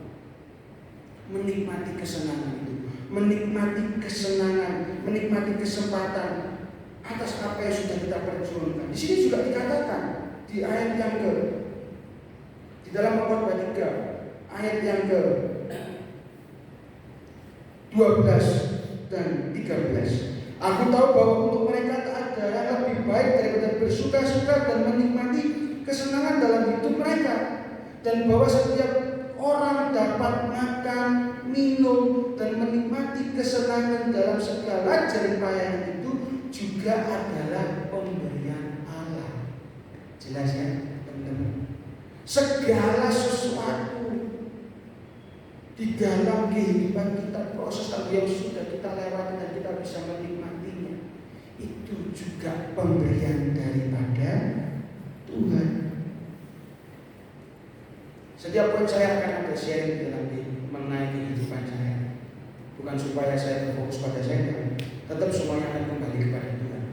Menikmati kesenangan itu, menikmati kesenangan, menikmati kesempatan atas apa yang sudah kita perjuangkan. Di sini juga dikatakan di ayat yang di dalam Khotbah 3 ayat yang 12 dan 13. Aku tahu bahwa untuk mereka tak ada yang lebih baik daripada bersuka-suka dan menikmati kesenangan dalam hidup mereka, dan bahwa setiap orang dapat makan, minum, dan menikmati kesenangan dalam segala jeripayaan itu juga adalah pemberian Allah. Jelas ya, teman-teman? Segala sesuatu di dalam kehidupan kita, proses yang sudah kita lewati dan kita bisa menikmatinya, itu juga pemberian daripada Tuhan. Setiap poin saya akan ada sharing dalam mengenai kehidupan saya. Bukan supaya saya berfokus pada saya, tetap semuanya akan kembali kepada Tuhan.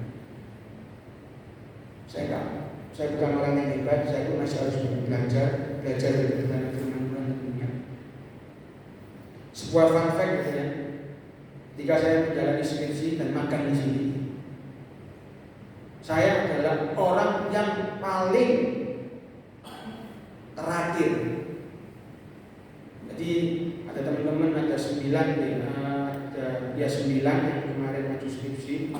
Saya bukan orang yang hebat, saya pun masih harus belajar dari firman Tuhan tentunya. Sebuah fun fact gitu ya. Ketika saya menjalani skripsi dan makan di sini, saya adalah orang yang paling terakhir. Jadi ada teman-teman, ada 9 yang kemarin maju skripsi,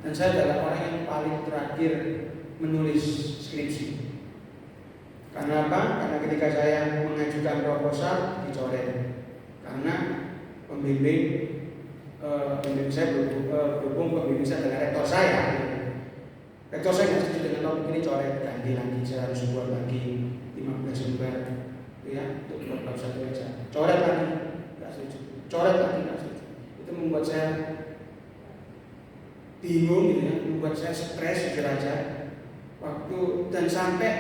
dan saya adalah orang yang paling terakhir menulis skripsi. Karena apa? Karena ketika saya mengajukan proposal dicoret. Karena pembimbing saya berhubung pembimbing saya dengan rektor saya. Rektor saya nggak setuju dengan topik ini, coret, ganti lagi, saya harus buat lagi 15 lembar, ya, untuk buat bab 1 aja. Coret lagi, nggak setuju. Coret lagi, nggak setuju. Itu membuat saya bingung, gitu ya, membuat saya stres jujur aja. Dan sampai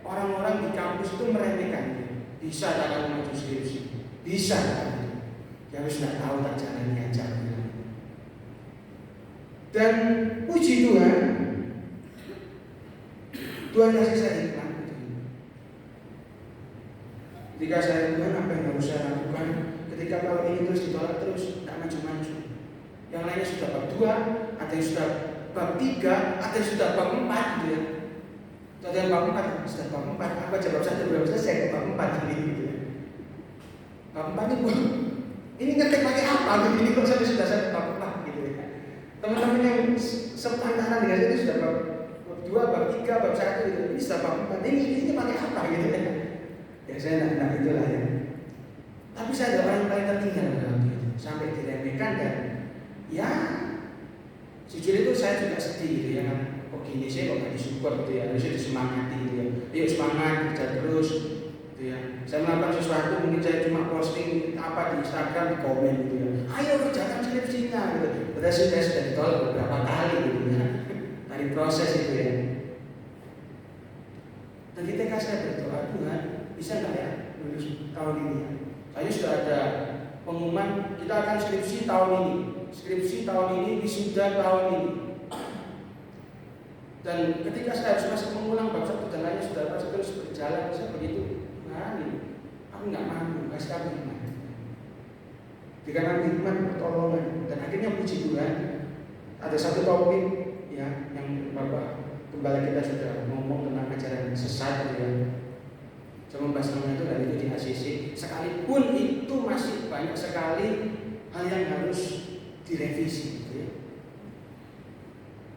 orang-orang di kampus itu meremehkan, bisa tak kamu maju skripsi, bisa tak? Ya harus nggak tahu tak jalannya aja. Dan puji Tuhan, Tuhan kasih saya hikmat. Ketika saya Tuhan, apa yang harus saya lakukan? Ketika kalau ini terus ditolak terus, nggak maju-maju. Yang lainnya sudah bab 2, ada yang sudah bab 3, ada yang sudah bab 4 gitu ya. Ada yang bab 4, sudah bab 4, apa aja bab 1 belum selesai ke bab 4 gitu ya. Bab 4 ini ngetik pakai apa? Ini kok saya sudah sampai bab 4 gitu ya. Teman-teman yang sepantaran dengan saya itu sudah bab 2, bab 3, bab 1 gitu. Ini sudah bab 4. Ini pakai apa gitu ya. Ya saya enggak itulah ya. Tapi saya adalah orang yang paling tertinggal dalam itu, sampai diremehkan, dan ya jujur itu saya juga sedih gitu ya kan. Kok gini sih, kok gak disupport gitu ya, harusnya disemangati gitu ya. Yuk semangat, kerja terus gitu ya. Saya melakukan sesuatu, mungkin saya cuma posting apa di Instagram, di komen gitu ya. Ayo kerjakan skripsinya gitu. Padahal sudah ditolak beberapa kali gitu ya. Dari proses itu ya. Dan ketika saya berdoa, Tuhan bisa nggak ya lulus tahun ini? Saya sudah ada pengumuman kita akan skripsi tahun ini, skripsi tahun ini, wisuda tahun ini. Dan ketika saya harus masih mengulang bab 1 dan lainnya, saudara terus berjalan, saya begitu, aku nggak mampu, kasih kamu hikmat. Dikatakan hikmat pertolongan, dan akhirnya puji Tuhan ada satu topik ya yang Bapak Gembala kita sudah ngomong tentang ajaran sesat gitu ya. Saya membahas itu dari itu di ACC, sekalipun itu masih banyak sekali hal yang harus direvisi gitu ya.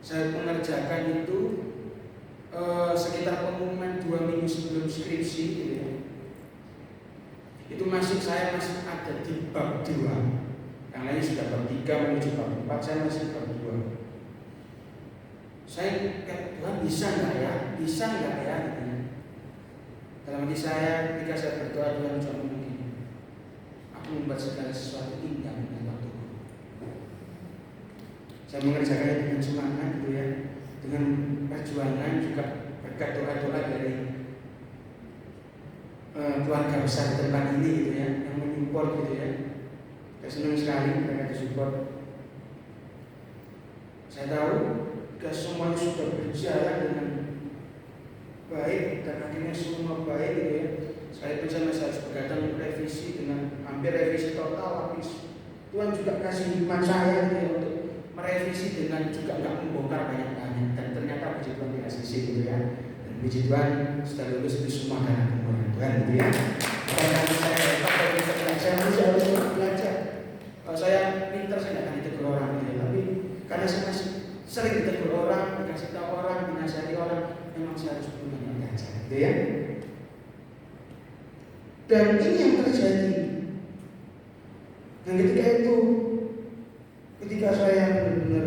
Saya mengerjakan itu sekitar pengumuman 2 minggu sebelum skripsi gitu ya. Itu saya masih ada di bab 2. Yang lain sudah bab 3 menuju bab 4, saya masih bab 2. Saya Tuhan bisa nggak ya? Bisa nggak ya? Dalam hati saya, ketika saya berdoa, Tuhan cuma mungkin aku membuat segala sesuatu indah dengan waktuku. Saya mengerjakannya dengan semangat gitu ya, dengan perjuangan juga berkat doa-doa dari keluarga besar tempat ini gitu ya, yang menyupport gitu ya. Saya senang sekali mereka disupport. Saya tahu jika semuanya sudah berjalan dengan baik dan akhirnya semua baik gitu ya. Sekalipun saya masih harus berkaitan revisi dengan hampir revisi total, habis Tuhan juga kasih hikmat saya gitu ya, untuk merevisi dengan juga nggak membongkar banyak-banyak, dan ternyata puji Tuhan dikasih gitu ya. Dan puji Tuhan sudah lulus itu semua karena kemurahan Tuhan gitu ya. Karena saya hebat, saya masih harus belajar. Kalau saya pintar saya nggak akan ditegur orang gitu ya, tapi karena saya masih sering ditegur orang, dikasih tahu orang, dinasihati orang, memang saya harus banyak belajar gitu ya. Dan ini yang terjadi. Dan ketika saya benar-benar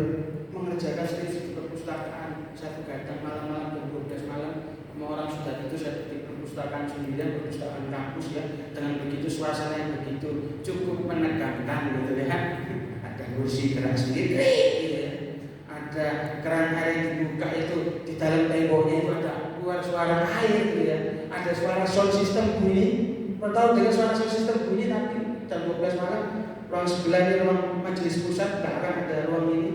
mengerjakan skripsi di perpustakaan, saya begadang malam-malam jam 12 malam, semua orang sudah itu, saya di perpustakaan sendirian, perpustakaan kampus ya, dengan begitu suasana yang begitu cukup menegangkan gitu ya. Ada kursi gerak sendiri, gitu ya. Ada keran air yang dibuka itu, di dalam temboknya itu ada keluar suara air gitu ya. Ada suara sound system bunyi. Tahu dengan suara sound system bunyi, tapi jam 12 malam ruang sebelah ini ruang majelis pusat, nggak akan ada ruang ini.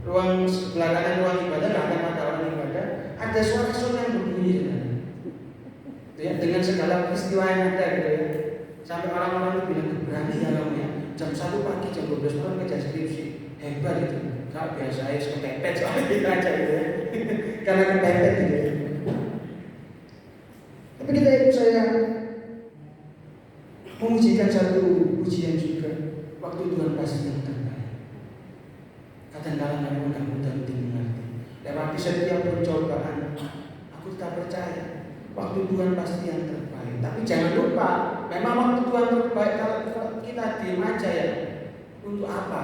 Ruang sebelah kanan ruang ibadah, nggak akan ada orang ibadah. Ada suara sound yang berbunyi ya, dengan segala peristiwa yang ada gitu ya. Sampai orang-orang itu bilang, berani ya kamu ya, jam 1 pagi, jam 12 malam kerja skripsi, hebat itu. Kalau biasa saya kepepet soalnya gitu aja gitu ya. Karena kepepet gitu ya. Tapi kita ikut saya memujikan satu pujian juga, waktu Tuhan pasti yang terbaik. Kadang-kadang memang nggak mudah untuk mengerti. Lewati setiap percobaan, aku tak percaya waktu Tuhan pasti yang terbaik. Tapi jangan lupa, memang waktu Tuhan terbaik kalau kita diam aja ya. Untuk apa?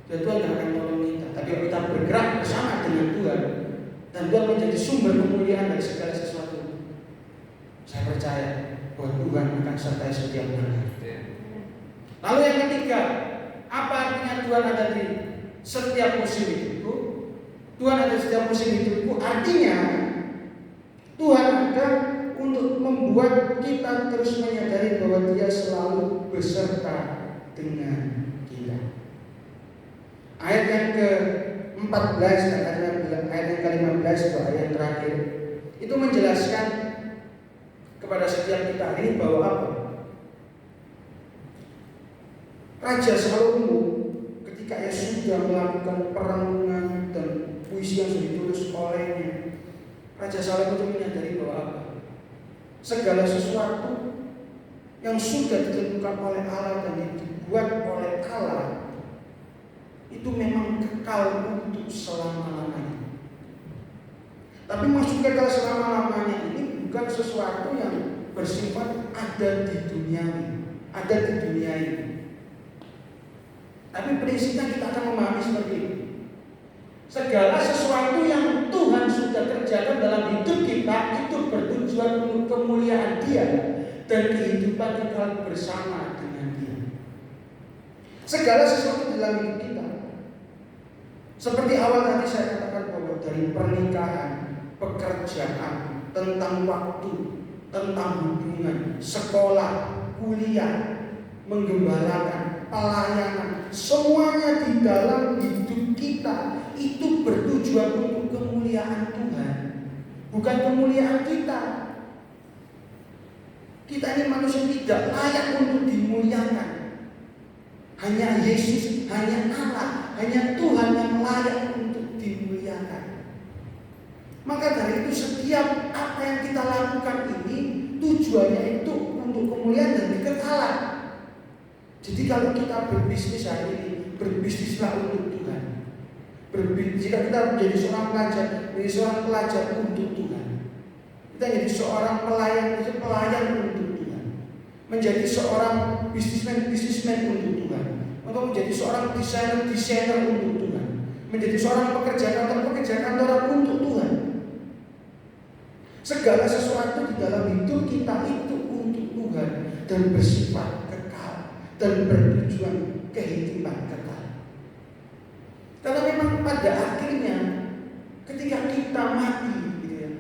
Dan Tuhan nggak akan tolong kita. Tapi kalau kita bergerak bersama dengan Tuhan, dan Tuhan menjadi sumber kemuliaan dari segala sesuatu, saya percaya bahwa Tuhan akan sertai setiap langkah. Lalu yang ketiga, apa artinya Tuhan ada di setiap musim hidupku? Tuhan ada di setiap musim hidupku, artinya Tuhan ada untuk membuat kita terus menyadari bahwa Dia selalu beserta dengan kita. Ayat yang ke-14 dan ayat yang ke-15, ayat yang terakhir, itu menjelaskan kepada setiap kita ini bahwa apa? Raja Salomo ketika ia sudah melakukan perenungan dan puisi yang sudah ditulis olehnya, Raja Salomo itu menyadari bahwa apa? Segala sesuatu yang sudah ditentukan oleh Allah dan dibuat oleh Allah itu memang kekal untuk selama-lamanya. Tapi maksud kekal selama-lamanya ini bukan sesuatu yang bersifat ada di dunia ini. Tapi prinsipnya kita akan memahami seperti ini. Segala sesuatu yang Tuhan sudah kerjakan dalam hidup kita itu bertujuan untuk kemuliaan Dia dan kehidupan kekal bersama dengan Dia. Segala sesuatu dalam hidup kita, seperti awal tadi saya katakan bahwa dari pernikahan, pekerjaan, tentang waktu, tentang hubungan, sekolah, kuliah, menggembalakan, pelayanan, semuanya di dalam hidup kita itu bertujuan untuk kemuliaan Tuhan, bukan kemuliaan kita. Kita ini manusia tidak layak untuk dimuliakan. Hanya Yesus, hanya Allah, hanya Tuhan yang layak untuk dimuliakan. Maka dari itu setiap apa yang kita lakukan ini tujuannya itu untuk kemuliaan dan kekekalan. Jadi kalau kita berbisnis hari ini, berbisnislah untuk Tuhan. Jika kita menjadi seorang pelajar untuk Tuhan. Kita menjadi seorang pelayan untuk Tuhan. Menjadi seorang bisnismen untuk Tuhan. Untuk menjadi seorang desainer untuk Tuhan. Menjadi seorang pekerja kantoran untuk Tuhan. Segala sesuatu di dalam hidup kita itu untuk Tuhan dan bersifat kekal dan bertujuan kehidupan kekal. Karena memang pada akhirnya ketika kita mati, gitu ya,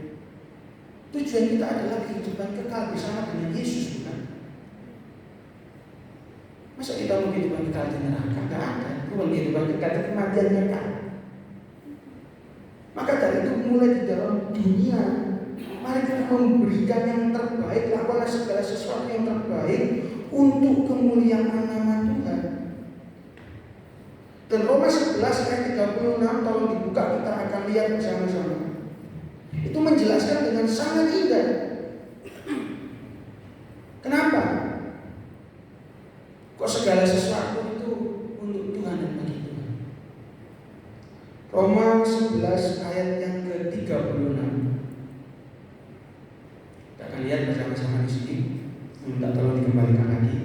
tujuan kita adalah kehidupan kekal bersama dengan Yesus, bukan? Masa kita mau kehidupan kekal di neraka? Tidak ada. Cuma kehidupan kekal di kematian kekal. Maka dari itu mulai di dalam dunia, mari kita memberikan yang terbaik, lakukanlah segala sesuatu yang terbaik untuk kemuliaan nama Tuhan. Dan Roma 11 ayat 36, tolong dibuka, kita akan lihat bersama-sama. Itu menjelaskan dengan sangat indah. Kenapa? Kok segala sesuatu itu untuk Tuhan dan bagi Tuhan? Roma 11 ayat yang ke-36. Kita akan lihat bersama-sama di sini. Minta tolong dikembalikan lagi.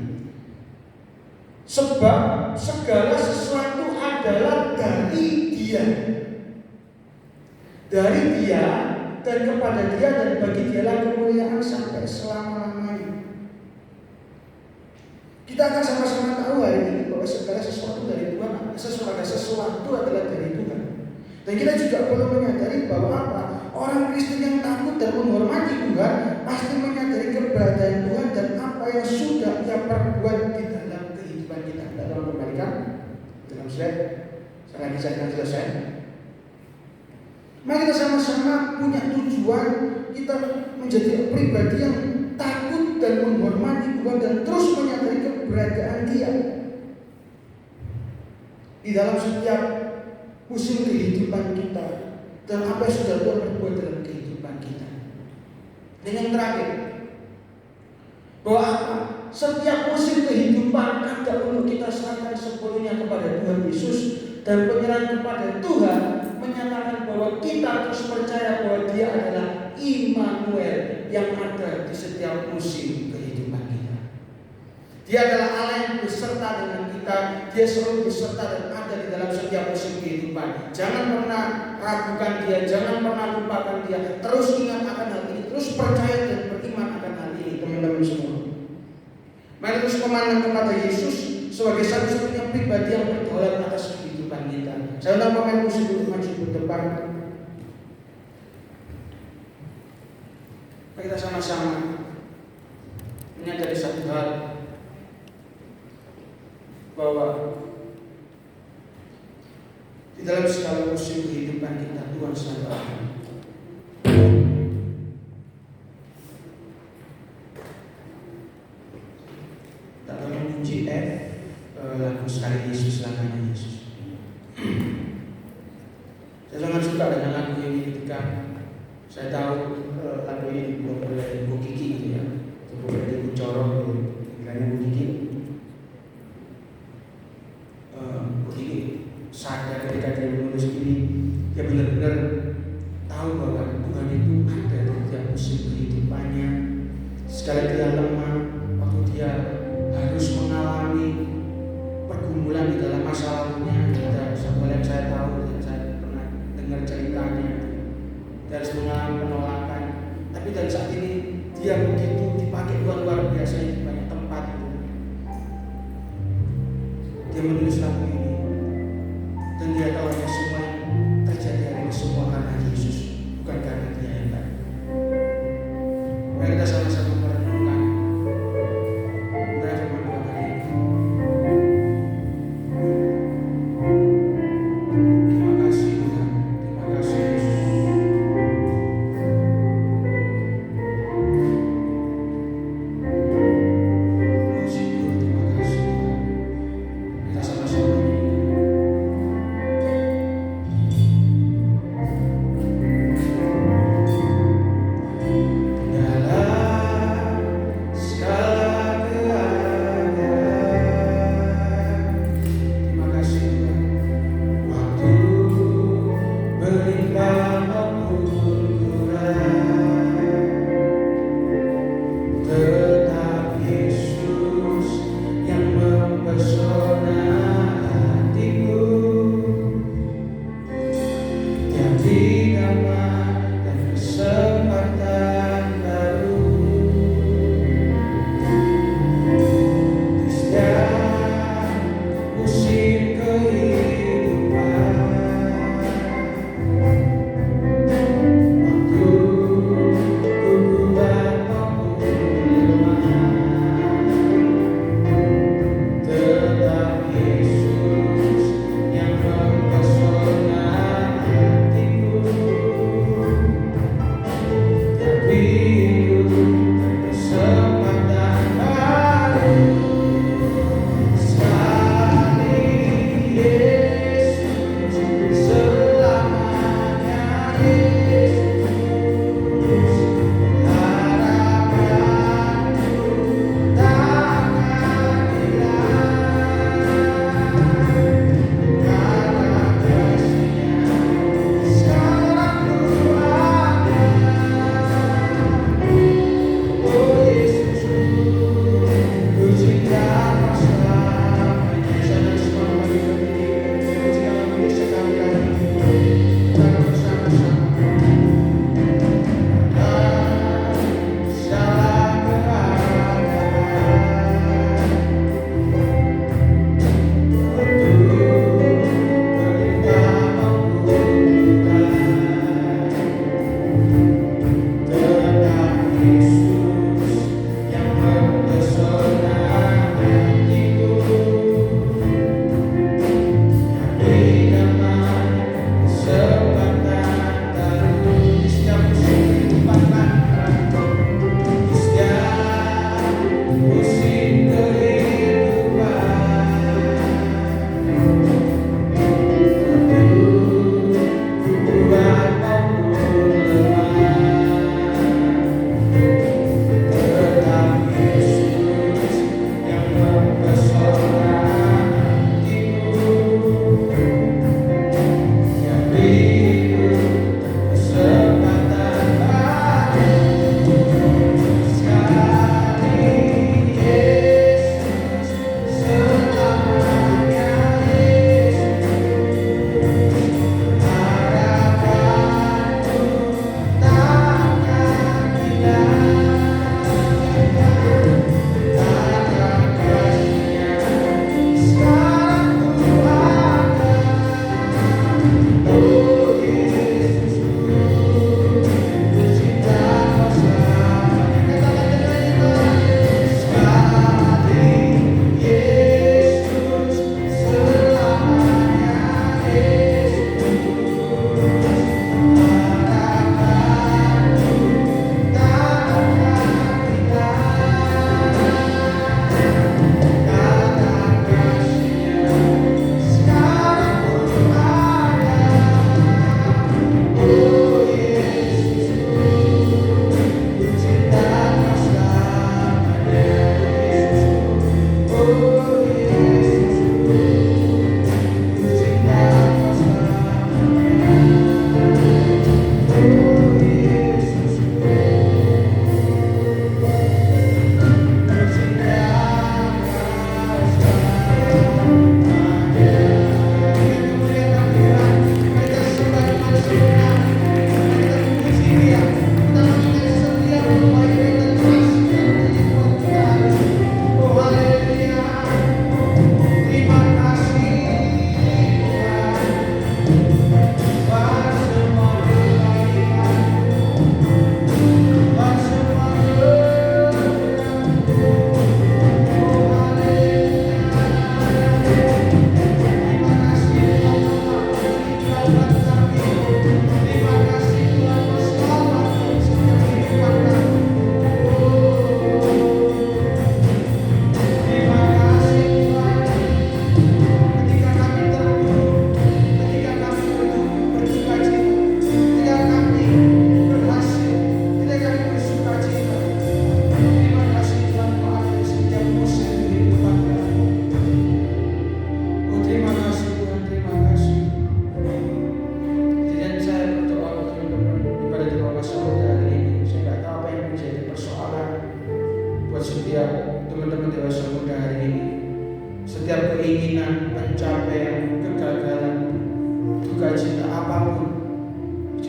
Sebab segala sesuatu adalah dari Dia. Dari Dia dan kepada Dia dan bagi Dialah kemuliaan sampai selama-lamanya. Kita akan sama-sama tahu hari ini bahwa segala sesuatu dari Tuhan, sesuatu adalah dari Tuhan. Dan kita juga perlu menyadari bahwa apa? Orang Kristen yang takut dan menghormati Tuhan pasti menyadari keberadaan Tuhan dan apa yang sudah Ia perbuat di dalam kehidupan kita. Kita dalam kembalikan dalam slide. Saya akan selesai. Mari kita sama-sama punya tujuan kita menjadi pribadi yang takut dan menghormati Tuhan dan terus menyadari keberadaan Dia di dalam setiap musim kehidupan kita dan apa yang sudah Tuhan berbuat dalam kehidupan kita. Dan yang terakhir, bahwa apa? Setiap musim kehidupan ada untuk kita serahkan sepenuhnya kepada Tuhan Yesus, dan penyerahan kepada Tuhan menyatakan bahwa kita terus percaya bahwa Dia adalah Immanuel yang ada di setiap musim kehidupan kita. Dia adalah Allah yang beserta dengan kita. Dia selalu beserta dan ada di dalam setiap musim kehidupan. Jangan pernah ragukan Dia, jangan pernah lupakan Dia. Terus ingat akan hal ini, terus percaya dan beriman akan hal ini, teman-teman semua. Mari terus memandang kepada Yesus sebagai satu-satunya pribadi yang berdaulat atas kehidupan kita. Saya undang pemain musik untuk maju ke depan. Mari kita sama-sama menyadari satu hal, bahwa di dalam segala musim kehidupan kita Tuhan selalu ada. Tak akan mengunci F lagu sekali Yesus, lagunya Yesus. Saya sangat suka dengan lagu ini ketika saya tahu lagu ini dibuat oleh Ibu Kiki gitu ya, dibuat oleh Ibu Coro gitu, bilangnya Ibu Kiki. Sadar ketika dia menulis ini, dia benar-benar tahu bahwa Tuhan itu ada di tiap musim kehidupannya. Sekali dia lemah, waktu dia harus mengalami pergumulan di dalam masa lalunya, ada satu yang saya tahu dan saya pernah dengar ceritanya, dia harus mengalami penolakan. Tapi dari saat ini dia begitu dipakai luar biasa di banyak tempat. Dia menulis lagu ini. Dan dia tahu yang semua yang terjadi hari ini semua karena Yesus, bukan karena Dia yang baik. Mari kita sama-sama merenungkan firman Tuhan hari ini. berlimpah maupun kurang, tetap Yesus yang mempesona hatiku. Jadi damai dan kesempatan baru di setiap musim kehidupan. Waktu ku kuat maupun lemah, tetap Yesus yang mempesona hatiku.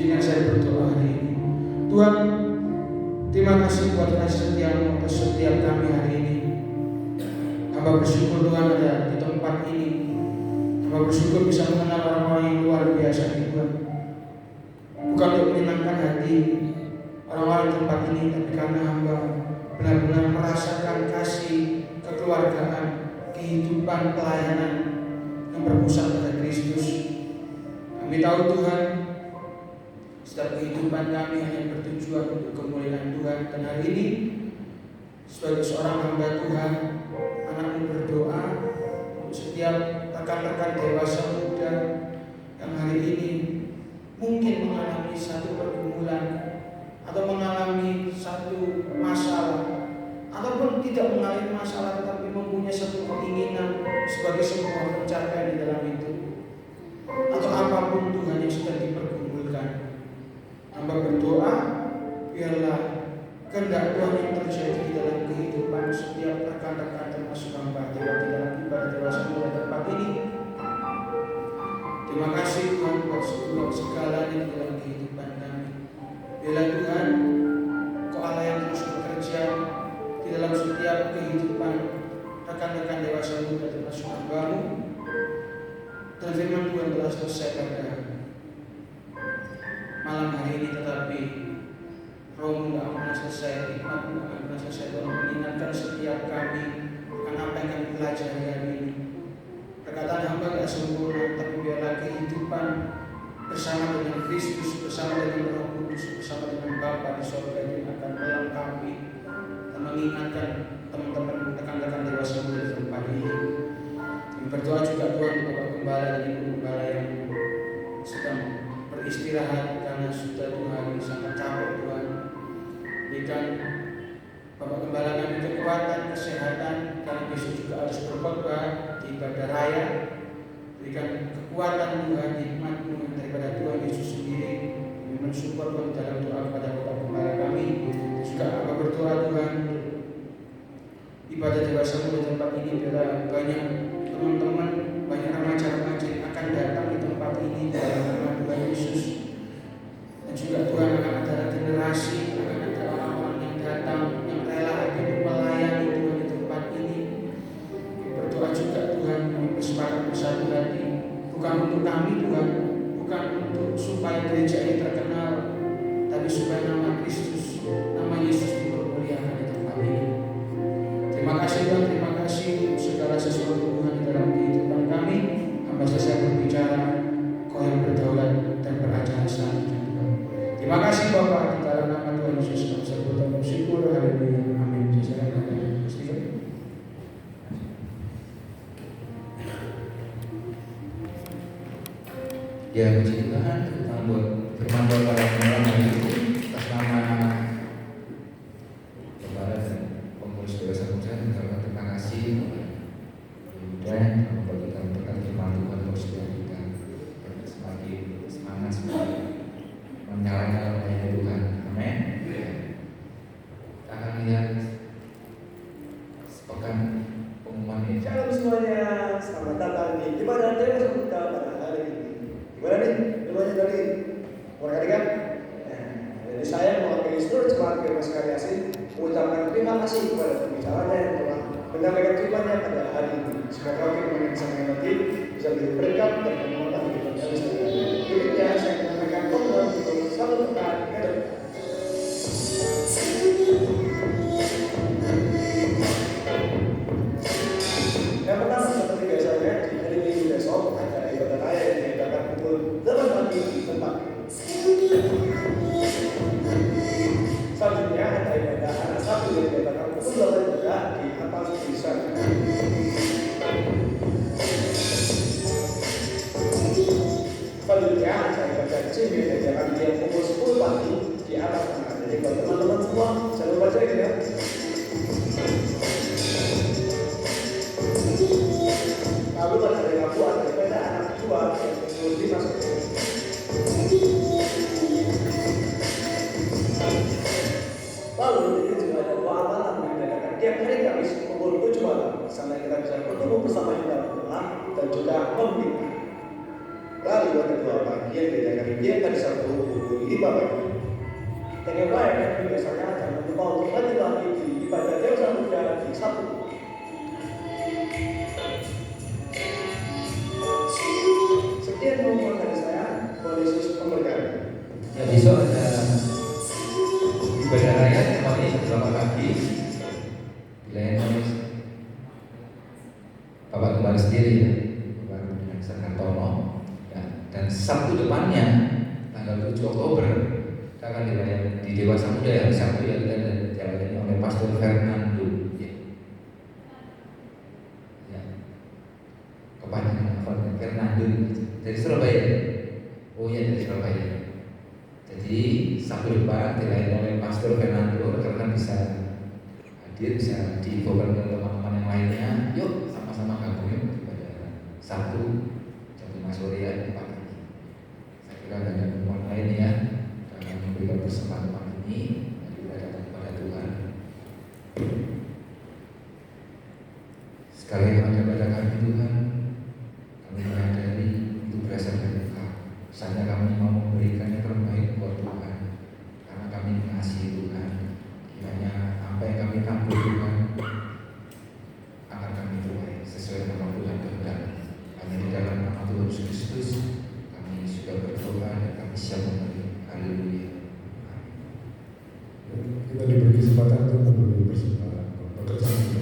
Izinkan saya berdoa hari ini. Tuhan, terima kasih buat kasih setiamu atas setiap kami hari ini. Hamba bersyukur Tuhan ada di tempat ini. Hamba bersyukur bisa mengenal orang-orang yang luar biasa Tuhan. Bukan untuk menyenangkan hati orang-orang di tempat ini, tapi karena hamba benar-benar merasakan kasih kekeluargaan, kehidupan pelayanan yang berpusat pada Kristus. Kami tahu Tuhan, setiap kehidupan kami hanya bertujuan untuk kemuliaan Tuhan. Dan hari ini sebagai seorang hamba Tuhan, anakmu berdoa untuk setiap rekan-rekan dewasa muda yang hari ini mungkin mengalami satu pergumulan atau mengalami satu masalah, ataupun tidak mengalami masalah tetapi mempunyai satu keinginan sebagai sebuah pencapaian di dalam itu, atau apapun Tuhan yang sudah dipergumulkan. Hamba berdoa biarlah kehendak Tuhan yang terjadi di dalam kehidupan setiap rekan-rekan termasuk hamba Tuhan di dalam ibadah dewasa muda tempat ini. Terima kasih Tuhan buat segalanya di dalam kehidupan kami. Biarlah Tuhan Kau Allah yang terus bekerja di dalam setiap kehidupan rekan-rekan dewasa muda termasuk hamba-Mu. Dan firman Tuhan telah selesai pada malam hari ini, tetapi Roh-Mu tidak pernah selesai, hikmat-Mu tidak pernah selesai Tuhan mengingatkan setiap kami akan apa yang kami pelajari hari ini. Perkataan hamba tidak sempurna, tapi biarlah kehidupan bersama dengan Kristus, bersama dengan Roh Kudus, bersama dengan Bapa di surga ini akan melengkapi dan mengingatkan teman-teman rekan-rekan dewasa muda di tempat ini. Kami berdoa juga Tuhan untuk Bapak Gembala dan Ibu Gembala yang sedang beristirahat karena sudah Tuhan sangat capek Tuhan. Berikan Bapak Gembala kami kekuatan, kesehatan, karena besok juga harus berkhotbah di ibadah raya. Berikan kekuatan Tuhan, hikmat-Mu daripada Tuhan Yesus sendiri. Kami mensyukur Tuhan dalam doa kepada Bapak Gembala kami. Juga Bapak berdoa Tuhan ibadah dewasa muda tempat ini biarlah banyak teman-teman, banyak remaja-remaja yang akan datang di tempat ini dalam nama Tuhan Yesus. Dan juga Tuhan akan ada generasi, akan ada orang-orang yang datang yang rela hidup melayani Tuhan di tempat ini. Berdoa juga Tuhan kami bersepakat bersatu hati, bukan untuk kami Tuhan, bukan untuk supaya gereja ini terkenal, tapi supaya nama Kristus, nama Yesus dipermuliakan di tempat ini. Terima kasih Tuhan, terima kasih untuk segala sesuatu Tuhan di dalam kehidupan kami. Hamba saya berbicara, Kau yang berdaulat dan beracara selanjutnya Tuhan. Terima kasih Bapa, di dalam nama Tuhan Yesus kami sebut dan bersyukur. Haleluya, amin. Ya, puji Tuhan, kita buat firman Tuhan pada malam hari ini atas nama Gembala dan pengurus dewasa muda. Terima kasih dan membuat kita mendengar firman Tuhan untuk setiap kita semakin semangat, semakin menyalakan melayani Tuhan. Amin. Kita akan lihat sepekan pengumuman ini. Shalom semuanya, selamat datang di ibadah dewasa muda pada hari ini. Gimana nih? Doanya tadi orang kali kan? Jadi saya mewakili seluruh jemaat Firman Karyasi mengucapkan terima kasih kepada pembicaranya yang telah menyampaikan firman-Nya pada hari ini. Semoga firman yang disampaikan nanti bisa menjadi berkat dan kekuatan bagi kita sekalian. Berikutnya saya menyampaikan program untuk satu pekan ke depan. Yang pertama seperti biasanya di hari Minggu besok ada ibadah raya yang diadakan pukul 8 pagi di tempat. Selanjutnya ada ibadah anak Sabtu yang diadakan pukul 8 juga di atas desa. Selanjutnya ada ibadah kecil yang diadakan tiap pukul 10 pagi di atas tanah. Jadi buat teman-teman semua jangan lupa cek ya. Lalu pada hari Rabu ada ibadah anak tua yang pukul 5 sore. Lalu ini juga ada doa malam yang diadakan tiap hari Kamis pukul 7 malam. Sampai kita bisa bertemu bersama di dalam doa dan juga pembina. Lalu ada doa pagi pagi gereja Karibia pada Sabtu pukul 5 pagi. Dan yang lain biasanya jangan lupa untuk hadir lagi di ibadah Dewasa Muda di Sabtu. Sekian pengumuman dari saya, Tuhan Yesus memberkati. Ya, besok ada ibadah raya semuanya jam 8 pagi. Dilayani Bapak Gembala sendiri ya, Bapak Gembala Sarkantono. Ya, dan Sabtu depannya tanggal 7 Oktober kita akan dilayani di Dewasa Muda ya, Sabtu ya, kita dilayani oleh Pastor Fernando ya. Ya. Kepanjangan Fernando dari Surabaya. Oh iya, dari Surabaya. Jadi Sabtu depan dilayani oleh Pastor Fernando, rekan-rekan bisa hadir, bisa diinfokan ke teman-teman yang lainnya. Yuk sama-sama gabung yuk pada Sabtu jam 5 sore ya pagi ini. Saya kira ada teman lain ya dalam memberikan kesempatan pagi ini. Mari kita datang kepada Tuhan. Sekali yang ada pada kami Tuhan, kami menyadari itu berasal dari Engkau. Saatnya kami mau memberikan yang terbaik buat Tuhan, karena kami mengasihi Tuhan. Kiranya apa yang kami tampung Tuhan akan kami tuai sesuai nama Tuhan kehendak. Hanya di dalam nama Tuhan Yesus Kristus kami sudah berdoa dan kami siap memberi. Haleluya. Kita diberi kesempatan untuk memberi persembahyan pekerjaan kita.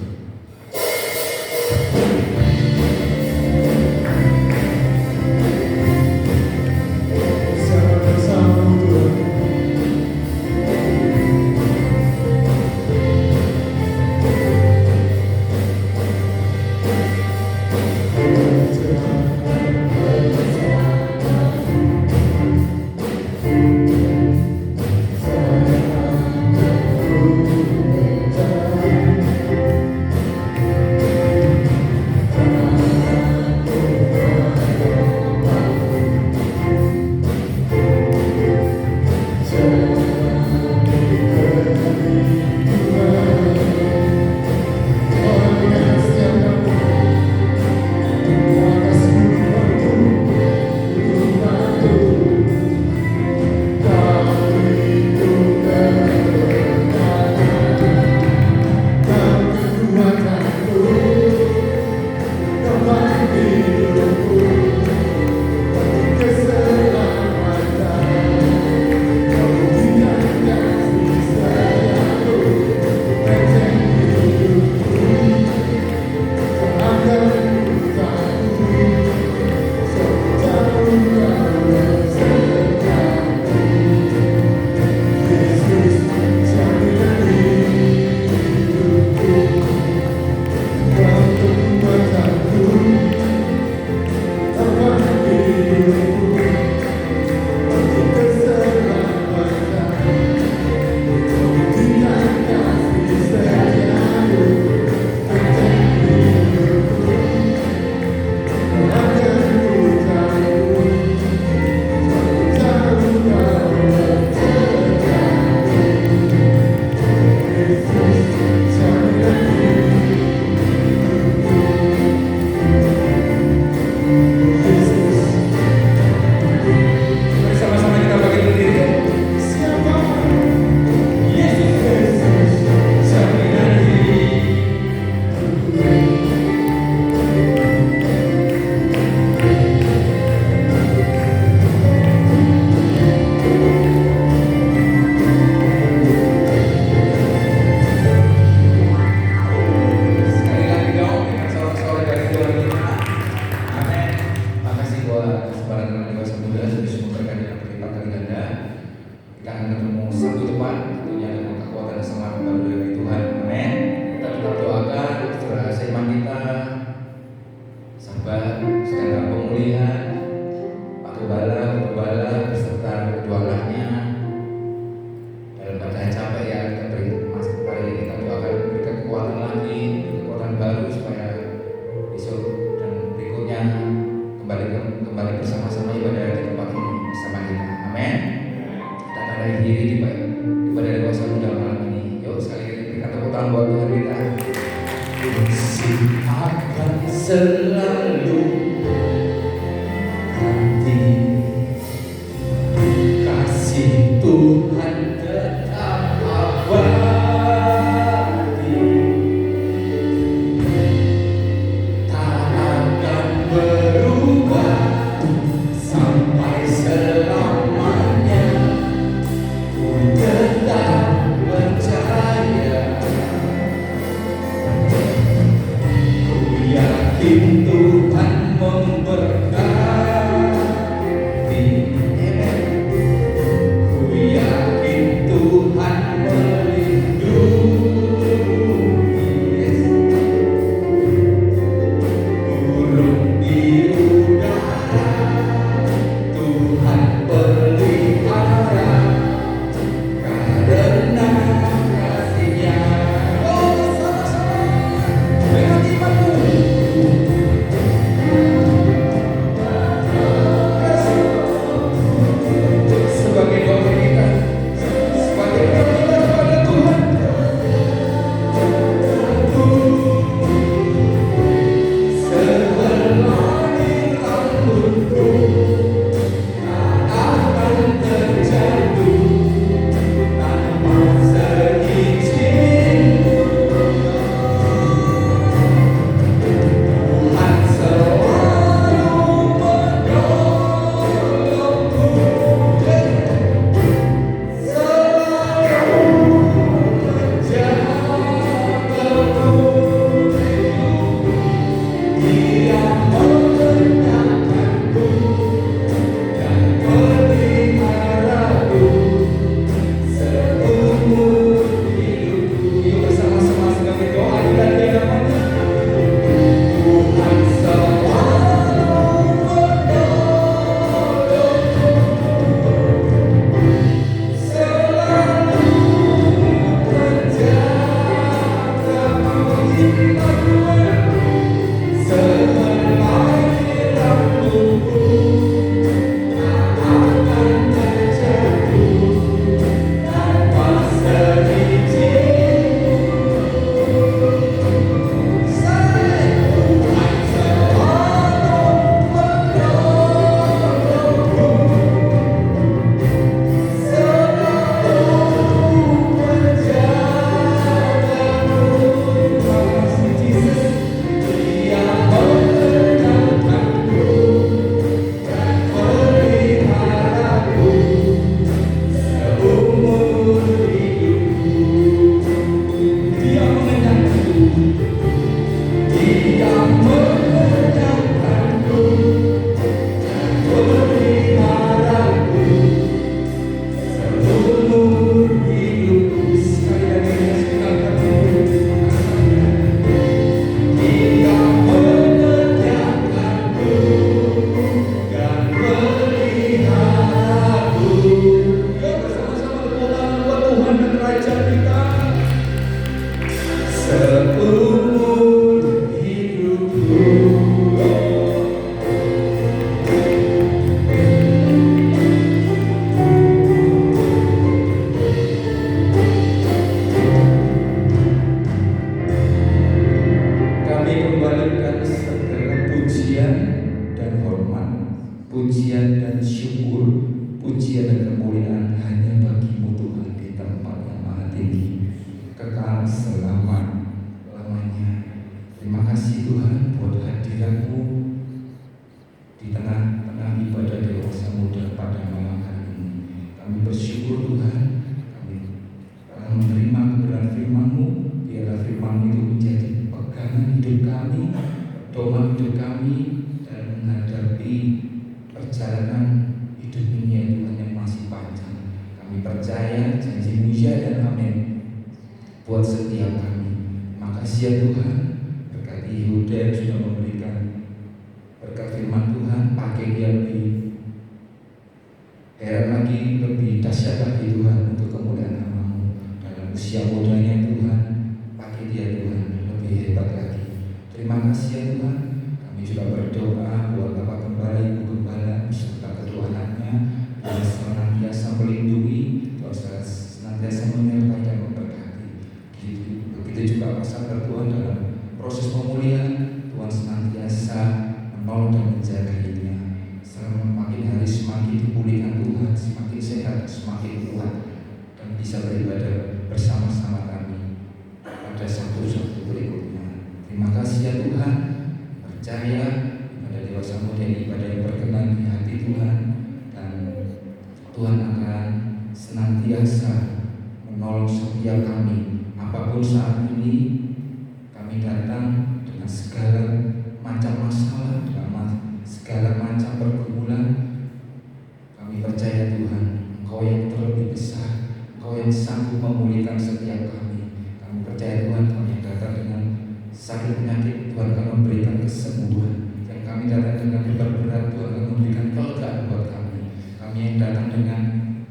Selalu nanti kasih Tuhan tetap abadi, tak akan berubah sampai selamanya. Ku tetap percaya, ku yakin Tuhan memberkati. Ku yakin Tuhan melindungi. Burung di udara Tuhan pelihara, karena kasih-Nya. Oh, sama-sama dengan imanmu. Sebagai doa kita, sebagai doa kita kepada Tuhan. Sehelai rambutku tak akan terjatuh tanpa seizin-Mu. Tuhan selalu menolongku, selalu menjagaku. Dia mengenyangkanku dan memeliharaku seumur hidupku. Yuk bersama-sama sebagai doa kita di hadapan-Nya. Tuhan selalu menolongku, selalu menjagaku. Sehelai rambutku tak akan terjatuh tanpa seizin-Mu. Tuhan selalu menolongku, selalu menjagaku. Makasih Yesus. Dia mengenyangkanku dan memeliharaku seumur hidupku. Dia mengenyangkanku, Dia mengenyangkanku dan memeliharaku seumur hidupku. Sekali lagi kita angkat itu. Dia mengenyangkanku dan memeliharaku. Yuk bersama-sama berdoa buat Tuhan dan Raja kita seumur hidupku. Kami kembalikan segala pujian dan hormat, pujian dan syukur, pujian dan kemuliaan hanya bagi-Mu Tuhan di tempat yang maha tinggi, kekal selama-lamanya. Terima kasih Tuhan buat hadirat-Mu di tengah-tengah ibadah dewasa muda pada malam hari ini. Kami bersyukur Tuhan, kami telah menerima kebenaran firman-Mu. Biarlah firman itu menjadi pegangan hidup kami, doa hidup kami dalam menghadapi perjalanan hidup ini ya Tuhan yang masih panjang. Kami percaya janji-Mu ya dan amin buat setiap kami. Makasih ya Tuhan, berkati Yehuda yang sudah memberikan berkat firman Tuhan, pakai dia lebih heran lagi, lebih dahsyat lagi Tuhan untuk kemuliaan nama-Mu. Dalam usia mudanya Tuhan, pakai dia Tuhan lebih hebat lagi. Terima kasih ya Tuhan. Kami juga berdoa buat Bapak Gembala, Ibu Gembala beserta ketuhanannya, yang senantiasa melindungi, Tuhan senantiasa menyertai dan memberkati. Begitu juga pasal Tuhan dalam proses pemulihan, Tuhan senantiasa menolong dan menjaga hidupnya. Selama makin hari semakin dipulihkan Tuhan, semakin sehat semakin kuat dan bisa beribadah bersama-sama kami pada Sabtu-Sabtu berikutnya. Terima kasih ya Tuhan, percaya ibadah dewasa muda ini ibadah yang berkenan di hati Tuhan, dan Tuhan akan senantiasa menolong setiap kami apapun saat ini kami datang dengan segala macam masalah, dengan segala macam pergumulan. Kami percaya Tuhan, Engkau yang terlebih besar, Engkau yang sanggup memulihkan setiap kami. Kami percaya Tuhan, kami yang datang dengan sakit penyakit, Tuhan akan memberikan kesembuhan. Yang kami datang dengan beban berat, Tuhan akan memberikan kelegaan buat kami. Kami yang datang dengan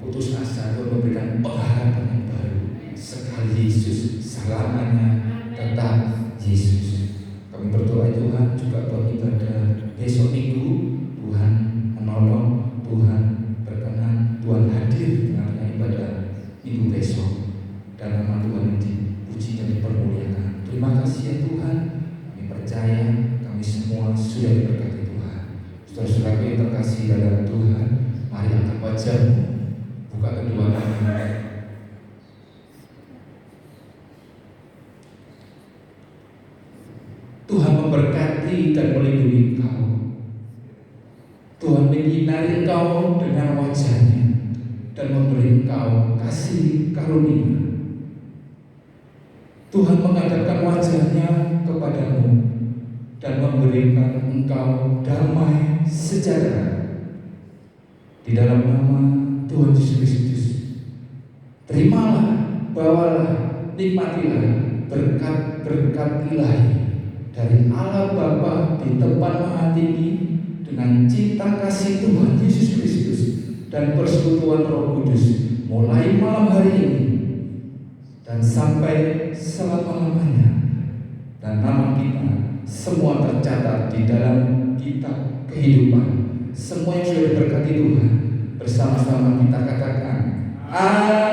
putus asa, Tuhan memberikan pengharapan yang baru. Sekali Yesus, selamanya tetap Yesus. Kami berdoa Tuhan juga buat ibadah besok Minggu. Tuhan menolong, Tuhan berkenan, Tuhan hadir dengan ibadah Minggu besok, dan nama Tuhan yang dipuji dan dipermuliakan. Terima kasih ya Tuhan. Kami percaya kami semua sudah diberkati Tuhan. Saudara-saudaraku yang terkasih dalam Tuhan, mari angkat wajahmu, buka kedua tanganmu. Tuhan memberkati dan melindungi engkau. Tuhan menyinari engkau dengan wajah-Nya dan memberi engkau kasih karunia. Tuhan menghadapkan wajah-Nya kepadamu dan memberikan engkau damai sejahtera. Di dalam nama Tuhan Yesus Kristus, terimalah, bawalah, nikmatilah berkat-berkat ilahi dari Allah Bapa di tempat Maha Tinggi, dengan cinta kasih Tuhan Yesus Kristus dan persekutuan Roh Kudus mulai malam hari ini dan sampai selama-lamanya. Dan nama kita semua tercatat di dalam kitab kehidupan. Semua yang sudah diberkati Tuhan, bersama-sama kita katakan amin.